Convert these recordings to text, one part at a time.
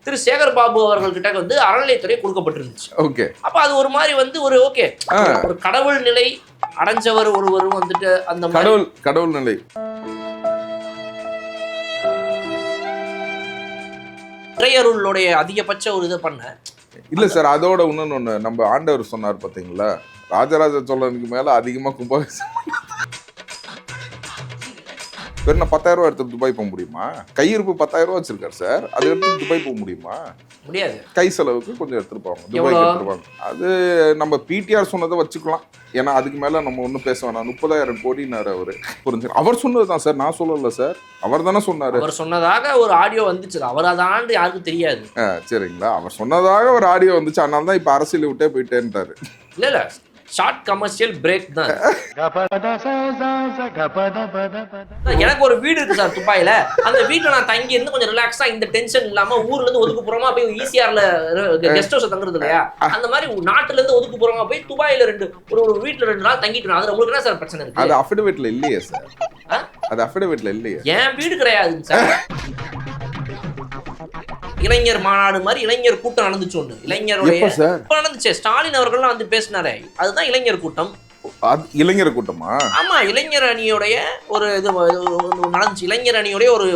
திரு சேகர் பாபு அவர்கள்கிட்ட வந்து அறநிலையத்துறை கொடுக்கப்பட்டிருந்துச்சு. ஓகே. அப்ப அது ஒரு மாதிரி வந்து ஒரு ஓகே ஒரு கடவுள் நிலை அடைஞ்சவர் ஒருவரும் வந்துட்டு அந்த கடவுள் நிலை இறையருளுடைய அதிகபட்ச ஒரு இதை பண்ண இல்ல சார். அதோட இன்னொன்னு நம்ம ஆண்டவர் சொன்னார் பாத்தீங்களா, ராஜராஜ சோழனுக்கு மேல அதிகமா கும்பாபிஷேகம் வேற 10,000 ரூபாய் எடுத்து துபாய் போக முடியுமா? கையிருப்பு 10,000 ரூபாய் வச்சிருக்காரு சார், அதை எடுத்து துபாய் போக முடியுமா? முடியாது. கை செலவுக்கு கொஞ்சம் எடுத்துருப்பாங்க, துபாய்க்கு எடுத்துருப்பாங்க. அது நம்ம பிடிஆர் சொன்னதை வச்சுக்கலாம். ஏன்னா அதுக்கு மேல நம்ம ஒன்றும் பேச வேணாம். 30,000 கோடினாரு அவரு. புரிஞ்சு அவர் சொன்னதுதான் சார், நான் சொல்லல சார், அவர் தானே சொன்னாரு. அவர் சொன்னதாக ஒரு ஆடியோ வந்துச்சு, அவர் அதாண்டு யாருக்கும் தெரியாது. சரிங்களா, அவர் சொன்னதாக ஒரு ஆடியோ வந்துச்சு, அதனால தான் இப்ப அரசியல் விட்டே போயிட்டேன்ட்டாரு. இல்ல ஷார்ட் கமர்ஷியல் பிரேக் தான். எனக்கு ஒரு வீடு இருக்கு சார் துபாயில, அந்த வீட்டுல நான் தங்கி இருந்து கொஞ்சம் ரிலாக்ஸா இந்த டென்ஷன் இல்லாம ஊர்ல இருந்து ஒதுக்குப்புறமா போய் ஈசிஆர்ல கெஸ்ட் ஹவுஸ் தங்குறது இல்லையா, அந்த மாதிரி நாட்டுல இருந்து ஒதுக்குப்புறமா போய் துபாயில ஒரு வீட்டுல 2 நாள் தங்கிட்டு அதுல உங்களுக்கு என்ன சார் பிரச்சனை இருக்கு? அது அஃபிடவிட்ல இல்லையே சார், அது அஃபிடவிட்ல இல்லையே. என் வீடு கிடையாதுங்க சார். இளைஞர் மாநாடு மாதிரி இளைஞர் கூட்டம் நடந்துச்சு ஒண்ணு, இளைஞருடைய நடந்துச்சு. ஸ்டாலின் அவர்கள்லாம் வந்து பேசினாரே, அதுதான் இளைஞர் கூட்டம். இளைஞர் கூட்டமா? ஆமா, இளைஞர் அணியோடைய ஒரு இது நடந்துச்சு. இளைஞர் அணியோடைய ஒரு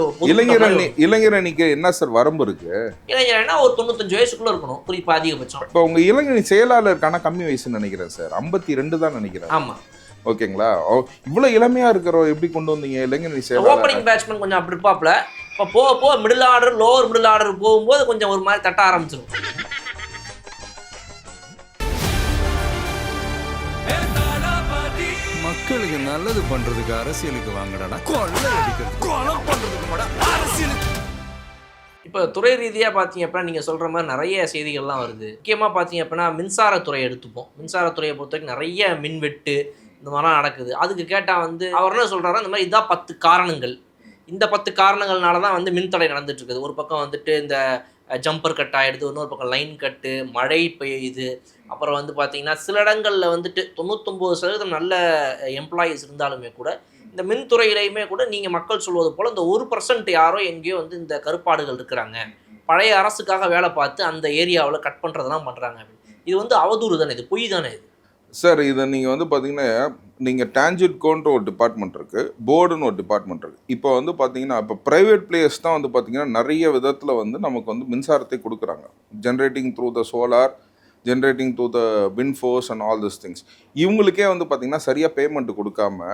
இளைஞர் அணிக்கு என்ன சார் வரம்பு இருக்கு? இளைஞர் அணினா ஒரு 95 வயசுக்குள்ள இருக்கணும் குறிப்பா அதிகபட்சம். இப்போ உங்க இளைஞரணி செயலாளருக்கான கம்மி வயசுன்னு நினைக்கிறேன் சார், 52 தான் நினைக்கிறேன். ஆமா, ஓகேங்களா. இவ்வளவு இளமையா இருக்கிறோம், எப்படி கொண்டு வந்தீங்க இளைஞரணி செயலாளர்? ஓப்பனிங் பேட்ஸ்மேன் கொஞ்சம் அப்படி இருப்பாப்ல, இப்போ போக middle order lower middle order போகும்போது கொஞ்சம் ஒரு மாதிரி தட்ட ஆரம்பிச்சிடும். மக்களுக்கு நல்லது பண்றதுக்கு அரசியலுக்கு வாங்கடா, கொள்ளை அடிக்கிறது கொலை பண்றதுக்கு அரசியலுக்கு. இப்போ துறை ரீதியாக பார்த்தீங்க அப்படின்னா நீங்கள் சொல்கிற மாதிரி நிறைய செய்திகள்லாம் வருது. முக்கியமாக பார்த்தீங்க அப்படின்னா மின்சாரத்துறையை எடுத்துப்போம். மின்சாரத்துறையை பொறுத்த வரைக்கும் நிறைய மின்வெட்டு இந்த மாதிரிலாம் நடக்குது. அதுக்கு கேட்டால் வந்து அவர் என்ன சொல்கிறாரா, இந்த மாதிரி இதான் 10 காரணங்கள், இந்த 10 காரணங்கள்னால தான் வந்து மின்தடை நடந்துட்டு இருக்குது. ஒரு பக்கம் வந்துட்டு இந்த ஜம்பர் கட் ஆகிடுது, இன்னொரு பக்கம் லைன் கட்டு, மழை பெய்யுது, அப்புறம் வந்து பார்த்திங்கன்னா சில இடங்களில் வந்துட்டு 99% நல்ல எம்ப்ளாயீஸ் இருந்தாலுமே கூட இந்த மின்துறையிலையுமே கூட நீங்கள் மக்கள் சொல்வது போல் இந்த 1% யாரோ எங்கேயோ வந்து இந்த கருப்பாடுகள் இருக்கிறாங்க, பழைய அரசுக்காக வேலை பார்த்து அந்த ஏரியாவில் கட் பண்ணுறதெல்லாம் பண்ணுறாங்க. இது வந்து அவதூறு தானே, இது பொய் தானே இது சார். இதை நீங்கள் வந்து பார்த்தீங்கன்னா நீங்கள் டான்ஜெட்கோன்ற ஒரு டிபார்ட்மெண்ட் இருக்குது, போர்டுன்னு ஒரு டிபார்ட்மெண்ட் இருக்குது. இப்போ வந்து பார்த்தீங்கன்னா இப்போ ப்ரைவேட் பிளேயர்ஸ் தான் வந்து பார்த்தீங்கன்னா நிறைய விதத்தில் வந்து நமக்கு வந்து மின்சாரத்தை கொடுக்குறாங்க. Generating through the solar, generating through the wind force and all this things. இவங்களுக்கே வந்து பார்த்தீங்கன்னா சரியாக பேமெண்ட் கொடுக்காம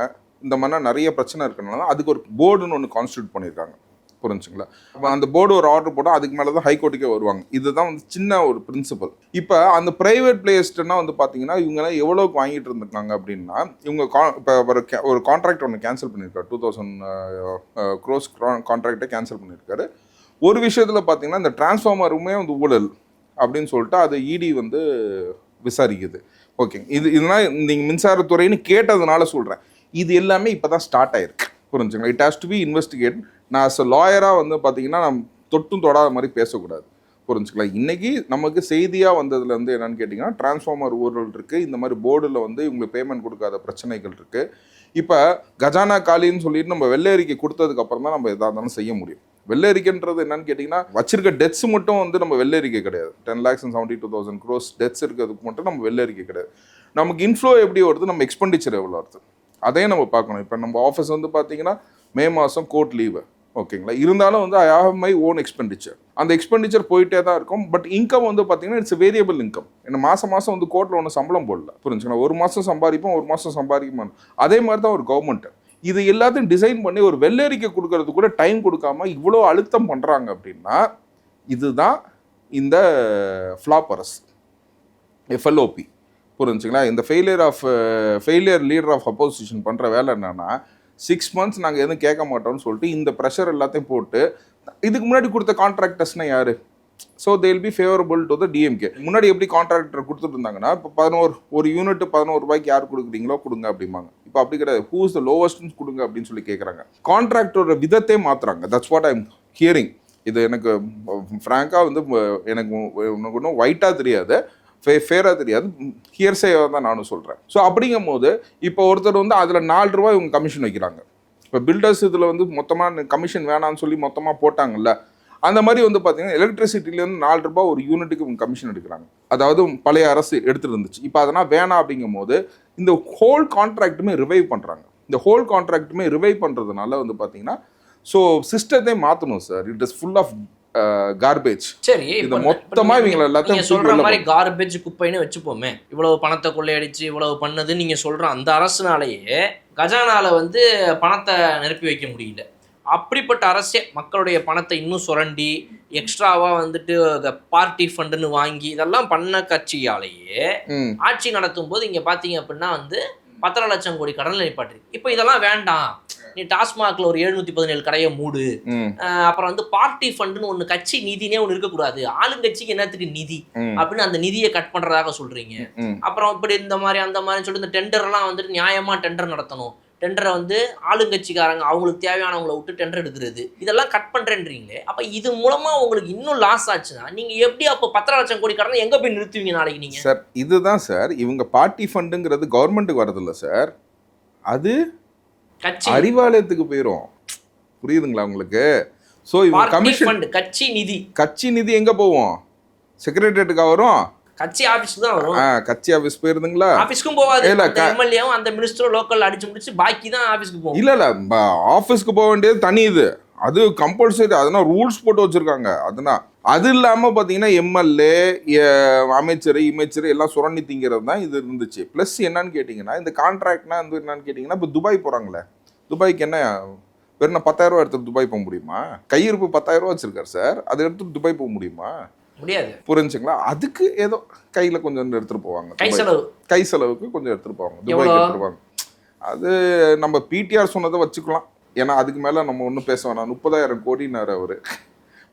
இந்த மாதிரிலாம் நிறைய பிரச்சனை இருக்கிறனால அதுக்கு ஒரு போர்டுன்னு ஒன்று கான்ஸ்டியூட் பண்ணியிருக்காங்க. புரிஞ்சுங்களா? அப்போ அந்த போர்டு ஒரு ஆர்டர் போட்டால் அதுக்கு மேலே தான் ஹைகோர்ட்டுக்கே வருவாங்க. இதுதான் வந்து சின்ன ஒரு பிரின்சிபல். இப்போ அந்த ப்ரைவேட் பிளேயர்ஸ்ட்டுனா வந்து பார்த்தீங்கன்னா இவங்கெல்லாம் எவ்வளோக்கு வாங்கிட்டு இருந்திருக்காங்க அப்படின்னா, இவங்க இப்போ ஒரு கான்ட்ராக்ட் ஒன்று கேன்சல் பண்ணியிருக்காரு, 2000 crores கான்ட்ராக்டை கேன்சல் பண்ணியிருக்காரு. ஒரு விஷயத்தில் பார்த்தீங்கன்னா இந்த டிரான்ஸ்ஃபார்மருமே வந்து ஊழல் அப்படின்னு சொல்லிட்டு அதை இடி வந்து விசாரிக்குது. ஓகேங்க, இதெல்லாம் நீங்கள் மின்சாரத்துறைன்னு கேட்டதுனால சொல்கிறேன். இது எல்லாமே இப்போ தான் ஸ்டார்ட் ஆயிருக்கு. புரிஞ்சுங்களா? It has to be investigate. நான் அஸ் அ லாயராக வந்து பார்த்தீங்கன்னா நான் தொட்டும் தொடாத மாதிரி பேசக்கூடாது. புரிஞ்சுக்கலாம். இன்றைக்கி நமக்கு செய்தியாக வந்ததுலேருந்து என்னென்னு கேட்டிங்கன்னா டிரான்ஸ்ஃபார்மர் ஊழல் இருக்குது, இந்த மாதிரி போர்டில் வந்து இவங்களுக்கு பேமெண்ட் கொடுக்காத பிரச்சனைகள் இருக்குது. இப்போ கஜானா காலின்னு சொல்லிட்டு நம்ம வெள்ளை அறிக்கை கொடுத்ததுக்கப்புறம் தான் நம்ம எதாக இருந்தாலும் செய்ய முடியும். வெள்ளை அறிக்கைன்றது என்னன்னு கேட்டிங்கன்னா வச்சிருக்க டெத்ஸ் மட்டும் வந்து நம்ம வெள்ளை அறிக்கை கிடையாது. 10,72,000 crores டெத்ஸ் இருக்கிறதுக்கு மட்டும் நம்ம வெள்ளை அறிக்கை கிடையாது. நமக்கு இன்ஃப்ளோ எப்படி வருது, நம்ம எக்ஸ்பெண்டிச்சர் எவ்வளோ வருது, அதையும் நம்ம பார்க்கணும். இப்போ நம்ம ஆஃபீஸ் வந்து பார்த்தீங்கன்னா மே மாதம் கோர்ட் லீவு, ஓகேங்களா, இருந்தாலும் வந்து I have my own expenditure. அந்த எக்ஸ்பெண்டிச்சர் போயிட்டே தான் இருக்கும். பட் இன்கம் வந்து பார்த்தீங்கன்னா இட்ஸ் வேரியபிள் இன்கம். ஏன்னா மாதம் வந்து கோர்ட்டில் ஒன்று சம்பளம் போடல. புரிஞ்சுங்களா? ஒரு மாதம் சம்பாதிப்போம், ஒரு மாதம் சம்பாதிக்க. அதே மாதிரி தான் ஒரு கவர்மெண்ட் இது எல்லாத்தையும் டிசைன் பண்ணி ஒரு வெள்ளரிக்கை கொடுக்கறது கூட டைம் கொடுக்காம இவ்வளோ அழுத்தம் பண்ணுறாங்க அப்படின்னா இதுதான் இந்த ஃப்ளாப் அரசு, FLOP. புரிஞ்சுங்களா? இந்த ஃபெயிலியர் லீடர் ஆஃப் அப்போசிஷன் பண்ணுற வேலை என்னன்னா 6 months நாங்கள் எதுவும் கேட்க மாட்டோம்னு சொல்லிட்டு இந்த ப்ரெஷர் எல்லாத்தையும் போட்டு இதுக்கு முன்னாடி கொடுத்த கான்ட்ராக்டர்ஸ்னால் யார்? So they will be favourable to the DMK. முன்னாடி எப்படி கான்ட்ராக்டர் கொடுத்துட்டு இருந்தாங்கன்னா இப்போ ஒரு யூனிட் 11 ரூபாய்க்கு யார் கொடுக்குறீங்களோ கொடுங்க அப்படிம்பாங்க. இப்போ அப்படி கிடையாது. ஹூ இஸ் த லோவஸ்ட்னு கொடுங்க அப்படின்னு சொல்லி கேட்குறாங்க. கான்ட்ராக்டரோட விதத்தை மாற்றுறாங்க. That's what I am hearing. இது எனக்கு ஃப்ராங்காக வந்து எனக்கு ஒன்றும் ஒயிட்டாக தெரியாது, ஃபேராக தெரியாது, ஹியர்ஸேவாக தான் நானும் சொல்கிறேன். ஸோ அப்படிங்கும் போது இப்போ ஒருத்தர் வந்து அதில் 4 ரூபாய் இவங்க கமிஷன் வைக்கிறாங்க. இப்போ பில்டர்ஸ் இதில் வந்து மொத்தமாக கமிஷன் வேணான்னு சொல்லி மொத்தமாக போட்டாங்கல்ல, அந்த மாதிரி வந்து பார்த்தீங்கன்னா எலக்ட்ரிசிட்டிலேருந்து 4 ரூபாய் ஒரு யூனிட்டுக்கு கமிஷன் எடுக்கிறாங்க. அதாவது பழைய அரசு எடுத்துட்டு இருந்துச்சு. இப்போ அதெல்லாம் வேணாம் அப்படிங்கும் போது இந்த ஹோல் கான்ட்ராக்ட்டுமே ரிவைவ் பண்ணுறாங்க. இந்த ஹோல் கான்ட்ராக்ட்டுமே ரிவைவ் பண்ணுறதுனால வந்து பார்த்தீங்கன்னா ஸோ சிஸ்டத்தை மாற்றணும் sir. It is full of garbage. சரி, இது மொத்தமா இவங்க எல்லாத்தையும் சொல்ற மாதிரி கார்பேஜ் குப்பைன்னு வச்சுப்போமே. இவ்வளவு பணத்தை கொள்ளையடிச்சு இவ்வளவு பண்ணது நீங்க சொல்ற அந்த அரசுனாலேயே கஜானால வந்து பணத்தை நிரப்பி வைக்க முடியல. அப்படிப்பட்ட அரசே மக்களுடைய பணத்தை இன்னும் சுரண்டி எக்ஸ்ட்ராவா வந்துட்டு பார்ட்டி ஃபண்டுன்னு வாங்கி இதெல்லாம் பண்ண கட்சியாலேயே ஆட்சி நடத்தும் போது இங்க பாத்தீங்க அப்படின்னா வந்து 10 லட்சம் கோடி கடனில் நிப்பாட்டிருக்கு. இப்போ இதெல்லாம் வேண்டாம், நீ டாஸ்மாக்ல ஒரு 717 கடையை மூடு, அப்புறம் வந்து பார்ட்டி ஃபண்டுன்னு ஒன்று கட்சி நிதினே ஒன்று இருக்கக்கூடாது, ஆளுங்கட்சிக்கு என்னத்துக்கு நிதி அப்படின்னு அந்த நிதியை கட் பண்றதாக சொல்றீங்க. அப்புறம் இப்படி இந்த மாதிரி அந்த மாதிரி சொல்லிட்டு இந்த டெண்டர்லாம் வந்துட்டு நியாயமா டெண்டர் நடத்தணும், டெண்டரை வந்து ஆளுங்கட்சிக்காரங்க அவங்களுக்கு தேவையானவங்களை விட்டு டெண்டர் எடுக்கிறது, இதெல்லாம் கட் பண்றேன்றீங்களே. அப்ப இது மூலமா உங்களுக்கு இன்னும் லாஸ் ஆச்சுன்னா நீங்க எப்படி அப்போ 10 லட்சம் கோடி கடனை எங்க போய் நிறுத்துவீங்க நாளைக்கு நீங்க? சார் இதுதான் சார், இவங்க பார்ட்டி ஃபண்டுங்கிறது கவர்மெண்ட்டுக்கு வரதில்ல சார், அது கட்சி அறிவாலயத்துக்கு போயிடும். புரியுதுங்களா உங்களுக்கு? ஸோ இவங்க கமிஷன் கட்சி நிதி எங்க போவோம்? செக்ரட்டரியேட்டுக்கு வரும், கட்சி ஆபீஸ்க்கு தான் வரும். கட்சி ஆபீஸ் போயிருதுங்களா? ஆபீஸ்க்கும் போகாது. எம்எல்ஏவும் அந்த மினிஸ்டரும் லோக்கல் அடிச்சு முடிச்சு பாக்கி தான் ஆபீஸ்க்கு போகும். இல்ல ஆபீஸ்க்கு போக வேண்டியது தனி, இது அது கம்பல்சரி, அதெல்லாம் ரூல்ஸ் போட்டு வச்சிருக்காங்க. அதெல்லாம் அது இல்லாம பாத்தீங்கன்னா எம்எல்ஏ அமைச்சர் இமைச்சர் எல்லாம் சுரண்டி திங்கிறது தான் இது இருந்துச்சு. பிளஸ் என்னன்னு கேட்டீங்கன்னா இந்த கான்ட்ராக்ட்னா வந்து என்னன்னு கேட்டீங்கன்னா இப்போ துபாய் போறாங்களே, துபாய்க்கு என்ன வெறும் 10,000 ரூபா எடுத்துட்டு துபாய் போக முடியுமா? கையிருப்பு 10,000 ரூபா வச்சிருக்காரு சார், அதை எடுத்துட்டு துபாய் போக முடியுமா? முடியாது. புரிஞ்சுங்களா? அதுக்கு ஏதோ கையில கொஞ்சம் எடுத்துட்டு போவாங்க, கை செலவுக்கு கொஞ்சம் எடுத்துட்டு போவாங்க, துபாய்க்கு எடுத்துட்டு போவாங்க. அது நம்ம பிடிஆர் சொன்னதை வச்சுக்கலாம், ஏன்னா அதுக்கு மேல நம்ம ஒன்றும் பேச வேணாம். 30,000 கோடினாரு அவரு.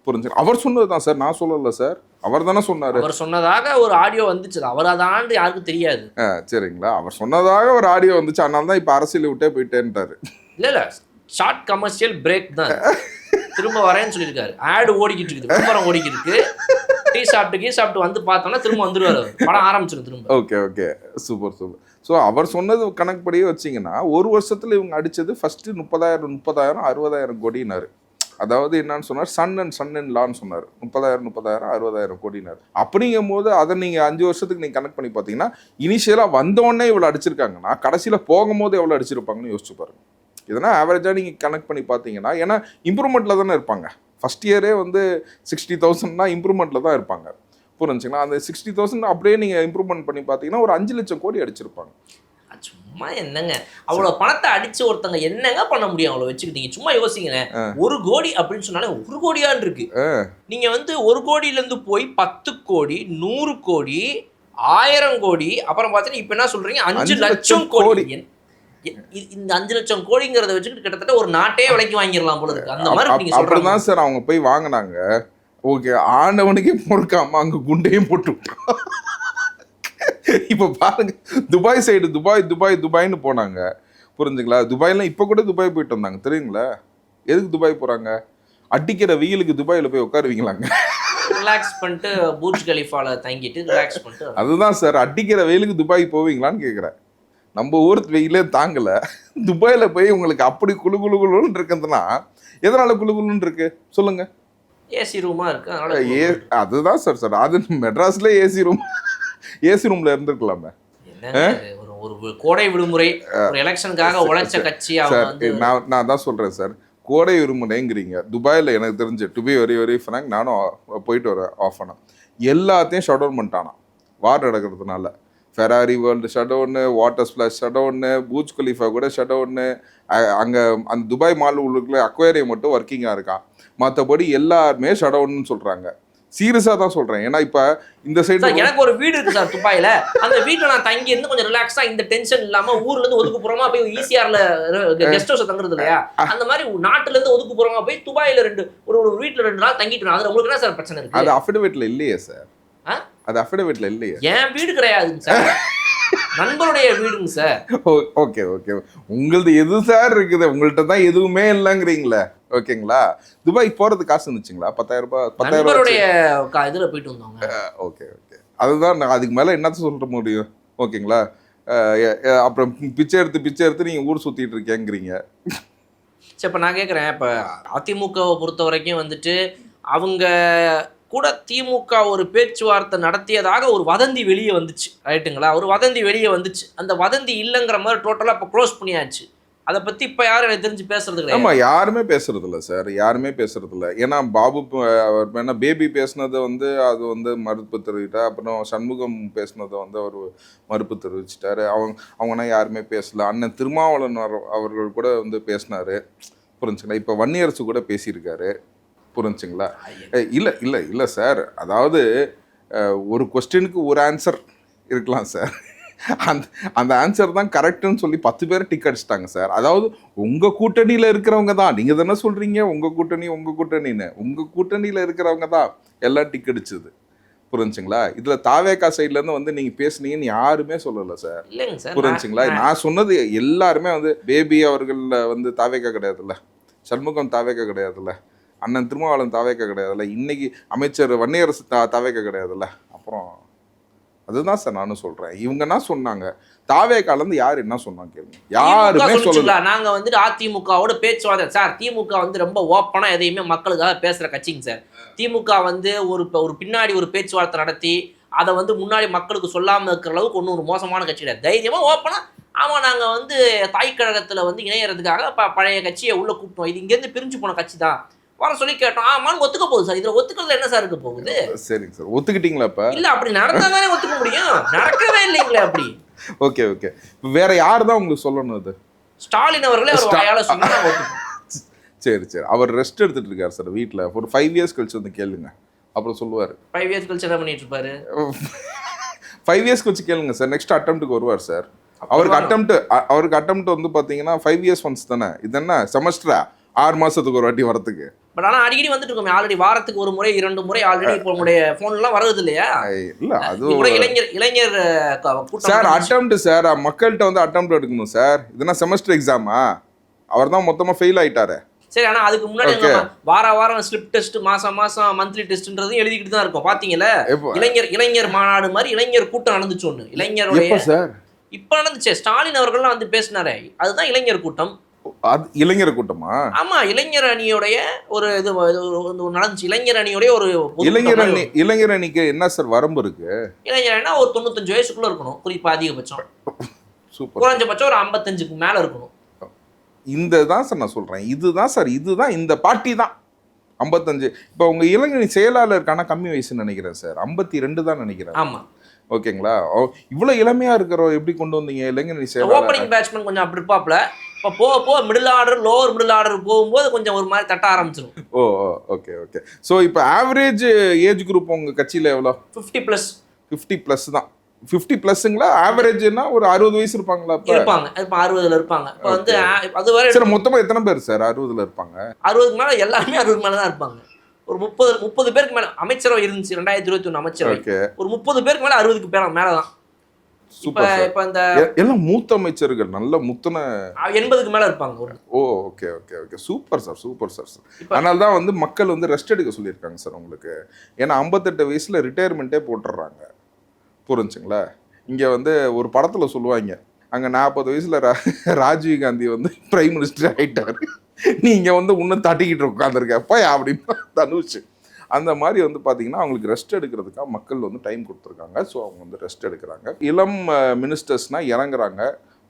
புரிஞ்சு அவர் சொன்னது தான் சார், நான் சொல்லல சார், அவர் தானே சொன்னாரு. அவர் சொன்னதாக ஒரு ஆடியோ வந்துச்சு, அவர் அதாண்டு யாருக்கும் தெரியாது. சரிங்களா, அவர் சொன்னதாக ஒரு ஆடியோ வந்துச்சு, அதனால தான் இப்போ அரசியல் விட்டே போயிட்டேன்ட்டாரு. இல்ல ஷார்ட் கமர்ஷியல் பிரேக் தான், திரும்ப வரேன்னு சொல்லியிருக்காரு. ஆடு ஓடிக்கிட்டு இருக்குது, விளம்பரம் ஓடிக்கிட்டு இருக்கு, டீ சாப்பிட்டு வந்து பார்த்தோம்னா திரும்ப வந்துருவாரு, படம் ஆரம்பிச்சிடும் திரும்ப. Okay super. ஸோ அவர் சொன்னது கணக்குப்படியே வச்சிங்கன்னா ஒரு வருஷத்துல இவங்க அடிச்சது ஃபர்ஸ்ட் 30,000 60,000 கோடினாரு. அதாவது என்னன்னு சொன்னார், சன் அண்ட் லான்னு சொன்னார். 30,000 60,000 கோடினார். அப்படிங்கும் போது அதை நீங்க 5 வருஷத்துக்கு நீங்க கனெக்ட் பண்ணி பார்த்தீங்கன்னா இனிஷியலா வந்தோடனே இவ்வளோ அடிச்சிருக்காங்கன்னா கடைசியில போகும்போது எவ்வளோ அடிச்சிருப்பாங்கன்னு யோசிச்சு பாருங்க. இதெல்லாம் ஆவரேஜாக நீங்கள் கனெக்ட் பண்ணி பார்த்தீங்கன்னா, ஏன்னா இம்ப்ரூவ்மெண்ட்டில் தானே இருப்பாங்க. ஃபஸ்ட் இயரே வந்து 60,000னா இம்ப்ரூவ்மெண்ட்டில் தான் இருப்பாங்க. புரிஞ்சுங்களா? அந்த 60,000 அப்படியே நீங்கள் இம்ப்ரூவ்மெண்ட் பண்ணி பார்த்தீங்கன்னா ஒரு 5 லட்சம் கோடி அடிச்சிருப்பாங்க. சும்மா என்னங்க அவ்வளோ பணத்தை அடிச்சு ஒருத்தங்க என்னங்க பண்ண முடியும் அவ்வளோ வச்சுக்கிட்டீங்க? சும்மா யோசிங்களேன், 1 கோடி அப்படின்னு சொன்னாலே 1 கோடியான்னு இருக்கு. நீங்க வந்து 1 கோடியிலேருந்து போய் 10 கோடி 100 கோடி 1000 கோடி அப்புறம் பார்த்தீங்கன்னா இப்போ என்ன சொல்றீங்க 5 லட்சம் கோடி. இந்த 5 லட்சம் கோடிங்கிறத வச்சுக்கிட்டு கிட்டத்தட்ட ஒரு நாட்டே விலைக்கு வாங்கிடலாம் போல இருக்கு. அந்த மாதிரி நீங்க சொல்றீங்க. அப்படிதான் சார் அவங்க போய் வாங்கினாங்க. ஓகே, ஆண்டவனுக்கே பொறுக்காம அங்க குண்டையும் போட்டு விட்டான். இப்ப பாருங்க, துபாய் சைடு துபாய்னு போனாங்க. புரிஞ்சுங்களா? துபாய்லாம் இப்ப கூட துபாய் போயிட்டு வந்தாங்க தெரியுங்களா? எதுக்கு துபாய் போறாங்க? அடிக்கிற வெயிலுக்கு துபாயில போய் உட்காருவீங்களாங்க, ரிலாக்ஸ் பண்ணிட்டு பூர்ஜ் கலிஃபால தங்கிட்டு ரிலாக்ஸ் பண்ணிட்டு. அதுதான் சார், அடிக்கிற வெயிலுக்கு துபாய் போவீங்களான்னு கேக்குறேன். நம்ம ஊர் வெயிலே தாங்கல, துபாயில போய் உங்களுக்கு அப்படி குளுன்னு இருக்குதுன்னா எதனால குளுன்னு இருக்கு சொல்லுங்க? ஏசி ரூமா இருக்கு. அதுதான் சார், அது மெட்ராஸ்ல ஏசி ரூம்ல இருந்திருக்கலாமே. ஒரு கோடை விடுமுறை எலெக்ஷனுக்காக உழைச்ச கட்சி. நான் தான் சொல்றேன் சார், கோடை விடுமுறைங்கிறீங்க. துபாயில் எனக்கு தெரிஞ்சு to be very very frank, நானும் போயிட்டு வரேன் ஆஃப் பண்ணேன், எல்லாத்தையும் ஷட் டவுன் பண்ணிட்டானா வார் நடக்கிறதுனால. Ferrari world shut down, water splash shut down, Burj Khalifa கூட ஷட் டவுனு. அங்கே அந்த துபாய் மால் உள்ளுக்குள்ள அக்வேரியம் மட்டும் ஒர்க்கிங்காக இருக்கான். மற்றபடி எல்லாருமே ஷட் டவுன்னு சொல்கிறாங்க. சீரியஸாக தான் சொல்கிறேன். ஏன்னா இப்போ இந்த சைடு எனக்கு ஒரு வீடு இருக்குது சார் துபாயில், அந்த வீட்டில் நான் தங்கி இருந்து கொஞ்சம் ரிலாக்ஸாக இந்த டென்ஷன் இல்லாமல் ஊர்லேருந்து ஒதுக்குப்புறமா போய் ஈசிஆரில் கெஸ்ட் ஹவுஸை தங்குறது இல்லையா, அந்த மாதிரி நாட்டிலேருந்து ஒதுக்குப்புறமா போய் துபாயில் ஒரு வீட்டில் 2 நாள் தங்கிட்டு. அதில் உங்களுக்கு என்ன சார் பிரச்சனை இருக்குது? அது அஃபிடவிட்ல இல்லையே சார், அது அஃபிடவிட்ல இல்லையே. என் வீடு கிடையாதுங்க சார், நண்பருடைய வீடுங்க சார். ஓகே உங்களது எது சார் இருக்குது? உங்கள்கிட்ட தான் எதுவுமே இல்லைங்கிறீங்களே. ஓகேங்களா? துபாய் போறது காசு இருந்துச்சுங்களா? 10,000 ரூபாய் 10,000 இதுல போயிட்டு வந்தோங்க. ஓகே அதுதான், நான் அதுக்கு மேல என்னத்த சொல்ற முடியும்? ஓகேங்களா? அப்புறம் பிச்சை எடுத்து நீங்க ஊர் சுத்திட்டு இருக்கேங்கிறீங்க. சரி, இப்போ நான் கேட்குறேன், இப்போ அதிமுகவை பொறுத்த வரைக்கும் வந்துட்டு அவங்க கூட திமுக ஒரு பேச்சுவார்த்தை நடத்தியதாக ஒரு வதந்தி வெளியே வந்துச்சு, ரைட்டுங்களா? ஒரு வதந்தி வெளியே வந்துச்சு. அந்த வதந்தி இல்லைங்கிற மாதிரி டோட்டலாக இப்போ க்ளோஸ் பண்ணியாச்சு. அதை பற்றி இப்போ யாரும் எனக்கு தெரிஞ்சு பேசுறது கிடையாது. ஆமாம், யாருமே பேசுறது இல்லை சார், யாருமே பேசுறது இல்லை. ஏன்னா பாபு அவர் என்ன பேபி பேசுனதை வந்து அது வந்து மறுப்பு தெரிவிட்டார். அப்புறம் சண்முகம் பேசுனதை வந்து அவர் மறுப்பு தெரிவிச்சிட்டாரு. அவங்கன்னா யாருமே பேசல. அண்ணன் திருமாவளவன் அவர்கள் கூட வந்து பேசினாரு, புரிஞ்சுங்களா? இப்போ வன்னியரசு கூட பேசியிருக்காரு, புரிஞ்சுங்களா? இல்லை இல்லை இல்லை சார், அதாவது ஒரு கொஸ்டினுக்கு ஒரு ஆன்சர் இருக்கலாம் சார். அந்த ஆன்சர் தான் கரெக்டுன்னு சொல்லி 10 பேர் டிக் அடிச்சிட்டாங்க சார். அதாவது உங்கள் கூட்டணியில் இருக்கிறவங்க தான், நீங்கள் தானே சொல்கிறீங்க உங்கள் கூட்டணின்னு, உங்கள் கூட்டணியில் இருக்கிறவங்க தான் எல்லாம் டிக் அடிச்சுது, புரிஞ்சுங்களா? இதில் தாவேகா சைட்லேருந்து வந்து நீங்கள் பேசுனீங்கன்னு யாருமே சொல்லலை சார், புரிஞ்சுங்களா? நான் சொன்னது எல்லாருமே வந்து பேபி அவர்கள் வந்து தாவேகா கிடையாதுல்ல, சண்முகம் தாவேகா கிடையாதுல்ல, அண்ணன் திருமாவளவன் தாவேகா கிடையாதுல்ல, இன்னைக்கு அமைச்சர் வன்னியரசு தாவேகா கிடையாதுல்ல. அப்புறம் அதுதான் சார் நானும் சொல்றேன். இவங்க என்ன சொன்னாங்க, தாவேகாலேருந்து யார் என்ன சொன்னாங்க கேளுங்க, யாருமே சொல்லல. நாங்க வந்து அதிமுகவோட பேச்சுவார்த்தை சார், திமுக வந்து ரொம்ப ஓப்பனா எதையுமே மக்களுக்காக பேசுற கட்சிங்க சார். திமுக வந்து ஒரு பின்னாடி ஒரு பேச்சுவார்த்தை நடத்தி அதை வந்து முன்னாடி மக்களுக்கு சொல்லாம இருக்கிற அளவுக்கு ஒன்றும் ஒரு மோசமான கட்சி கிடையாது. தைரியமா ஓப்பனா ஆமாம் நாங்கள் வந்து தாய் கழகத்தில் வந்து இணையறதுக்காக பழைய கட்சியை உள்ள கூப்பிட்டோம், இது இங்கேருந்து பிரிஞ்சு போன கட்சி தான் வர சொல்லி கேட்டோம். ஆமான்னு ஒத்துக்க போகுது சார். இதுல ஒத்துக்கிறது என்ன சார் இருக்க போகுது? சரிங்க சார், ஒத்துக்கிட்டீங்களா? இப்ப இல்ல, அப்படி நடந்தாதானே ஒத்துக்க முடியும், நடக்கவே இல்லைங்களே அப்படி. ஓகே ஓகே, வேற யார் தான் உங்களுக்கு சொல்லணும்? அது ஸ்டாலின் அவர்களே அவர் வாயால சொன்னா சரி சரி, அவர் ரெஸ்ட் எடுத்துட்டு இருக்காரு சார் வீட்டில். ஒரு 5 இயர்ஸ் கழிச்சு வந்து கேளுங்க, அப்புறம் சொல்லுவார். 5 இயர்ஸ் கழிச்சு என்ன பண்ணிட்டு இருப்பாரு? 5 இயர்ஸ் கழிச்சு கேளுங்க சார், நெக்ஸ்ட் அட்டெம்ப்ட்டுக்கு வருவார் சார். அவருக்கு அட்டெம்ப்ட் வந்து பார்த்தீங்கன்னா 5 இயர்ஸ் ஒன்ஸ் தானே, இது என்ன செமஸ்டரா 6 மாசத்துக்கு ஒரு வாட்டி வரதுக்கு? பட் ஆனால் அடிக்கடி வந்துட்டு இருக்கோம், ஆல்ரெடி வாரத்துக்கு 1 முறை 2 முறை ஆல்ரெடி இப்போ உங்களுடைய ஃபோன்லாம் வருது இல்லையா? இல்லை, அது கூட இளைஞர் சார் அட்டெம்ப்ட் சார், மக்கள்கிட்ட வந்து அட்டெம்ப்ட் எடுக்கணும் சார். இதுனா செமஸ்டர் எக்ஸாமா? அவர் தான் மொத்தமாக ஃபெயில் ஆயிட்டாரு. சரி, ஆனால் அதுக்கு முன்னாடி வாரம் ஸ்லிப் டெஸ்ட், மாசம் மந்த்லி டெஸ்ட்ன்றதும் எழுதிக்கிட்டு தான் இருக்கும். பார்த்தீங்களா? இளைஞர் மாநாடு மாதிரி இளைஞர் கூட்டம் நடந்துச்சு ஒன்று, இளைஞருடைய சார் இப்போ நடந்துச்சு. ஸ்டாலின் அவர்கள்லாம் வந்து பேசினாரே, அதுதான் இளைஞர் கூட்டம். அது இளைஞர் கூட்டமா? ஆமா, இளைஞர் அணியோடைய ஒரு இது நடந்துச்சு. இளைஞர் அணியோடைய ஒரு இளைஞர் அணிக்கு என்ன சார் வரம்பு இருக்கு? இளைஞர் அணினா ஒரு 95 வயசுக்குள்ள இருக்கணும், குறிப்பா அதிகபட்சம். சூப்பர். குறைஞ்சபட்சம் ஒரு 55க்கு மேல இருக்கணும். இந்த தான் சார் நான் சொல்றேன், இதுதான் சார், இதுதான் இந்த பார்ட்டி தான் 55. இப்போ உங்க இளைஞரணி செயலாளருக்கான கம்மி வயசுன்னு நினைக்கிறேன் சார், 52 தான் நினைக்கிறேன். ஆமா, ஓகேங்களா? இவ்வளவு இளமையா இருக்கிறோம், எப்படி கொண்டு வந்தீங்க இளைஞரணி செயலாளர்? ஓப்பனிங் பேட்ஸ்மேன் கொஞ்சம் அப்படி இருப்பாப்ல, இப்போ போக middle order lower middle order போகும்போது கொஞ்சம் ஒரு மாதிரி தட்ட ஆரம்பிச்சிடும். ஓ ஓகே ஓகே. ஸோ இப்போ ஆவரேஜ் ஏஜ் குரூப் உங்கள் கட்சியில் எவ்வளோ? 50+. 50+ தான். 50+ங்களா? ஆவரேஜ்னா ஒரு 60 வயசு இருப்பாங்களா? இருப்பாங்க, இப்போ 60ல் இருப்பாங்க. இப்போ வந்து அது வரை சார் மொத்தமாக எத்தனை பேர் சார் 60ல் இருப்பாங்க? 60க்கு மேலே எல்லாருமே 60க்கு மேலே தான் இருப்பாங்க. ஒரு 30 பேருக்கு மேலே அமைச்சரவை இருந்துச்சு 2021 அமைச்சரவை. ஒரு 30 பேருக்கு மேலே 60க்கு மேலே தான். சூப்பர். இப்ப இந்த எல்லாம் மூத்த அமைச்சர்கள், நல்ல முத்தன 80க்கு மேல இருப்பாங்க. Oh okay okay okay, super sir, super sir. அதனால தான் வந்து மக்கள் வந்து ரெஸ்ட் எடுக்க சொல்லியிருக்காங்க சார் உங்களுக்கு. ஏன்னா 58 வயசுல ரிட்டையர்மெண்ட்டே போட்டுடுறாங்க, புரிஞ்சுங்களா? இங்க வந்து ஒரு படத்துல சொல்லுவாங்க, அங்க 40 வயசுல ராஜீவ் காந்தி வந்து பிரைம் மினிஸ்டர் ஆயிட்டாரு, நீங்க வந்து இன்னும் தட்டிக்கிட்டு உட்காந்துருக்கப்பா அப்படின்னு தனுஷ். அந்த மாதிரி வந்து பார்த்தீங்கன்னா அவங்களுக்கு ரெஸ்ட் எடுக்கிறதுக்காக மக்கள் வந்து டைம் கொடுத்துருக்காங்க. ஸோ அவங்க வந்து ரெஸ்ட் எடுக்கிறாங்க. இளம் மினிஸ்டர்ஸ்னால் இறங்குறாங்க,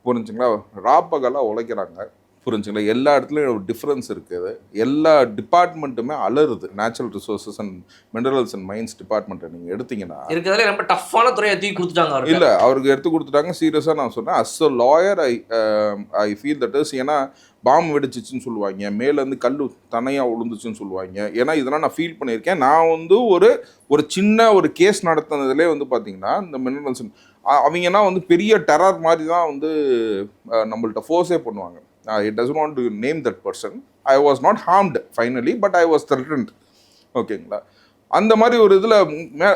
புரிஞ்சுங்களா? ராப்பகலாக உழைக்கிறாங்க, புரிஞ்சுங்களா? எல்லா இடத்துலையும் ஒரு டிஃப்ரென்ஸ் இருக்குது. எல்லா டிபார்ட்மெண்ட்டுமே அலருது. Natural resources and minerals and mines டிபார்ட்மெண்ட்டை நீங்கள் எடுத்தீங்கன்னா இருக்கிறதுல ரொம்ப டஃப்பான துறையை தூக்கி கொடுத்துட்டாங்க. இல்லை, அவருக்கு எடுத்து கொடுத்துட்டாங்க. சீரியஸாக நான் சொன்னேன், as a lawyer I feel that is. ஏன்னா பாம்பு வெடிச்சிச்சுன்னு சொல்லுவாங்க, மேலேருந்து கல் தனையாக விழுந்துச்சுன்னு சொல்லுவாங்க. ஏன்னா இதெல்லாம் நான் ஃபீல் பண்ணியிருக்கேன். நான் வந்து ஒரு சின்ன ஒரு கேஸ் நடத்தினதுலேயே வந்து பார்த்தீங்கன்னா இந்த மினரல்ஸ் அவங்கன்னா வந்து பெரிய டெரர் மாதிரி தான் வந்து நம்மள்ட்ட ஃபோர்ஸே பண்ணுவாங்க. It doesn't want to name that person. I was not harmed finally, but I was threatened. ஓகேங்களா? அந்த மாதிரி ஒரு இதில்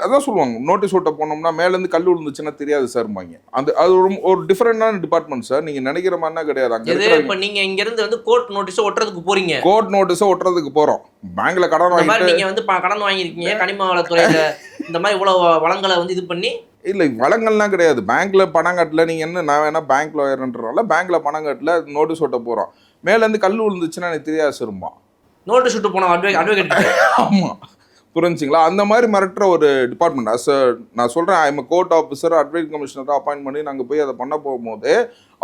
அதான் சொல்லுவாங்க, நோட்டீஸ் ஓட்ட போனோம்னா மேலேருந்து கல் விழுந்துச்சுன்னா தெரியாது சார்பாங்க. அது ஒரு டிஃப்ரெண்டான டிபார்ட்மெண்ட் சார். நீங்கள் நினைக்கிற மாதிரினா கிடையாது. அங்கே இப்போ நீங்கள் இங்கேருந்து வந்து கோர்ட் நோட்டீஸை ஒட்டுறதுக்கு போகிறீங்க. கோர்ட் நோட்டீஸை ஒட்டுறதுக்கு போகிறோம். பேங்க்கில் கடன் வாங்கி நீங்கள் வந்து கடன் வாங்கியிருக்கீங்க, கனிம வளத்துறையில் இந்த மாதிரி இவ்வளோ வளங்களை வந்து இது பண்ணி. இல்லை, வளங்கள்லாம் கிடையாது. பேங்க்கில் பணம் கட்டல. நீங்கள் என்ன, நான் வேணா பேங்க் லாயர்ன்றனால பேங்க்கில் பணம் கட்டல, நோட்டீஸ் ஓட்ட போகிறோம். மேலேருந்து கல் விழுந்துச்சுன்னா எனக்கு தெரியாது சார்மா. நோட்டு சுட்டு போன அட்வொகேட். ஆமா, புரிஞ்சுங்களா? அந்த மாதிரி மிரட்டுற ஒரு டிபார்ட்மெண்ட். நான் சொல்கிறேன், ஐஎம் கோர்ட் ஆஃபீஸர், அட்வொகேட் கமிஷனராக அப்பாயின்ட் பண்ணி நாங்கள் போய் அதை பண்ண போகும்போது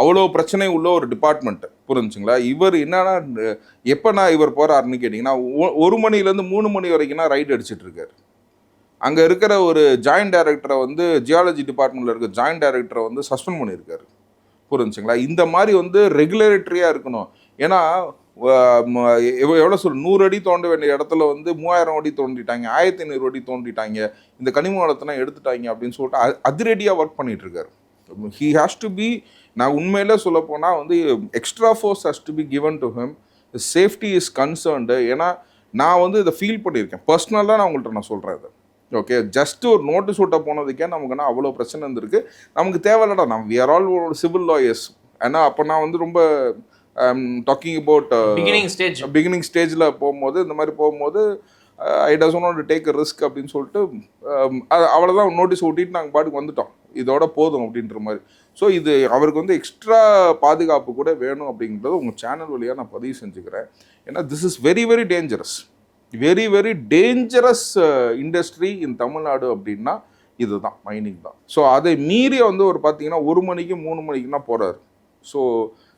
அவ்வளோ பிரச்சனை உள்ள ஒரு டிபார்ட்மெண்ட், புரிஞ்சுங்களா? இவர் என்னன்னா, எப்போ இவர் போகிறாருன்னு கேட்டிங்கன்னா 1 மணிலேருந்து 3 மணி வரைக்கும் ரைட் அடிச்சிட்டு இருக்காரு. அங்கே இருக்கிற ஒரு ஜாயின்ட் டைரக்டரை வந்து ஜியாலஜி டிபார்ட்மெண்ட்டில் இருக்க ஜாயின்ட் டைரக்டரை வந்து சஸ்பெண்ட் பண்ணியிருக்காரு, புரிஞ்சுங்களா? இந்த மாதிரி வந்து ரெகுலேட்டரியாக இருக்கணும். ஏன்னா எவ்வளோ 100 அடி தோண்ட வேண்டிய இடத்துல வந்து 3000 அடி தோண்டிட்டாங்க, 1500 அடி தோண்டிட்டாங்க, இந்த கனிம வளத்தெல்லாம் எடுத்துட்டாங்க அப்படின்னு சொல்லிட்டு அதிரடியாக ஒர்க் பண்ணிட்டு இருக்காரு. ஹி ஹேஸ் டு பி, நான் உண்மையிலே சொல்ல போனால் வந்து extra force has to be given to him. Safety is concerned. ஏன்னா நான் வந்து இதை ஃபீல் பண்ணியிருக்கேன் பர்சனலாக. நான் உங்கள்கிட்ட சொல்கிறேன் இது. ஓகே, ஜஸ்ட் ஒரு நோட்டீஸ் விட்ட போனதுக்கே நமக்குன்னா அவ்வளோ பிரச்சனை இருந்திருக்கு. நமக்கு தேவையில்லடா, நம்ம we are all civil lawyers. ஏன்னா அப்போ நான் வந்து ரொம்ப டாக்கிங் அபவுட் பிகினிங் ஸ்டேஜில் போகும்போது, இந்த மாதிரி போகும்போது I doesn't want to take a risk அப்படின்னு சொல்லிட்டு அவ்வளோதான் நோட்டீஸ் ஓட்டிட்டு நாங்கள் பாட்டுக்கு வந்துட்டோம், இதோட போதும் அப்படின்ற மாதிரி. ஸோ இது அவருக்கு வந்து எக்ஸ்ட்ரா பாதுகாப்பு கூட வேணும் அப்படிங்கிறத உங்கள் சேனல் வழியாக நான் பதிவு செஞ்சுக்கிறேன். ஏன்னா this is very very dangerous, very very dangerous industry இன் தமிழ்நாடு அப்படின்னா இதுதான், மைனிங் தான். ஸோ அதை மீறி வந்து ஒரு பார்த்தீங்கன்னா 1 மணிக்கு 3 மணிக்குன்னா போகிறாரு. ஸோ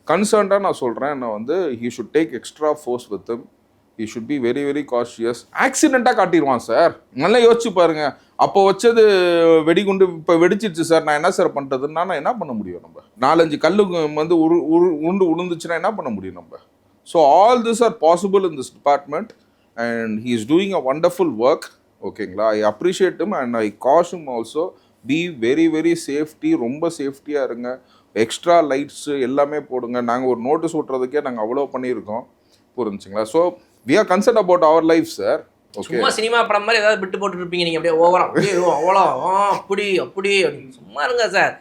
கன்சர்ன்டாக நான் சொல்கிறேன், நான் வந்து he should take extra force with him. He should be very very cautious. ஆக்சிடெண்ட்டாக காட்டிடுவான் சார், நல்லா யோசிச்சு பாருங்கள். அப்போ வச்சது வெடிகுண்டு இப்போ வெடிச்சிருச்சு சார், நான் என்ன சார் பண்ணுறதுன்னா நான் என்ன பண்ண முடியும்? நம்ம 4-5 கல்லு வந்து உருண்டு விழுந்துச்சுன்னா என்ன பண்ண முடியும் நம்ம? So all this R possible in this department and he is doing a wonderful work. ஓகேங்களா? I appreciate him and I caution him also. Be very very safety, ரொம்ப சேஃப்டியாக இருங்க. எக்ஸ்ட்ரா லைட்ஸு எல்லாமே போடுங்க. நாங்கள் ஒரு நோட்டீஸ் விட்டுறதுக்கே நாங்கள் அவ்வளோ பண்ணியிருக்கோம், புரிஞ்சுங்களா? So we are concerned about our life, sir. Okay, சும்மா சினிமா படம் மாதிரி ஏதாவது விட்டு போட்டு இருப்பீங்க நீங்கள், அப்படியே ஓவரா அவ்வளோ அப்படி சும்மா இருங்க சார்.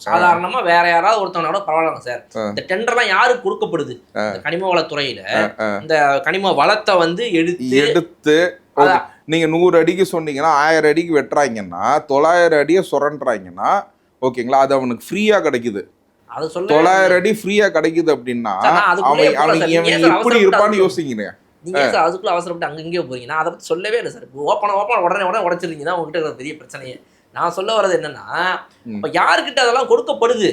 சாதாரணமா வேற யாராவது ஒருத்தவனோட பரவாயில்லைங்க சார். இந்த டெண்டர்லாம் யாருக்கு கொடுக்கப்படுது? கனிம வளத்துறையில இந்த கனிம வளத்தை வந்து எடுத்து நீங்க 100 அடிக்கு சொன்னீங்கன்னா 1000 அடிக்கு வெட்டுறாங்கன்னா 900 அடியை சுரண்டுறாங்கன்னா, ஓகேங்களா, அது அவனுக்கு ஃப்ரீயா கிடைக்குது. 900 அடி ஃப்ரீயா கிடைக்குது அப்படின்னா அவன் எப்படி இருப்பான்னு யோசிக்கிறேன். நீங்க அதுக்குள்ள அவசரப்பட்டு அங்க இங்கேயோ போறீங்க. நான் அதை பத்தி சொல்லவே இல்லை சார். ஓப்பன் உடனே உடைச்சிருக்கீங்க தான் உங்ககிட்ட இருக்கிற பெரிய பிரச்சனையே. நான் சொல்ல வர்றது என்னன்னா, இப்போ யாருக்கிட்ட அதெல்லாம் கொடுக்கப்படுது?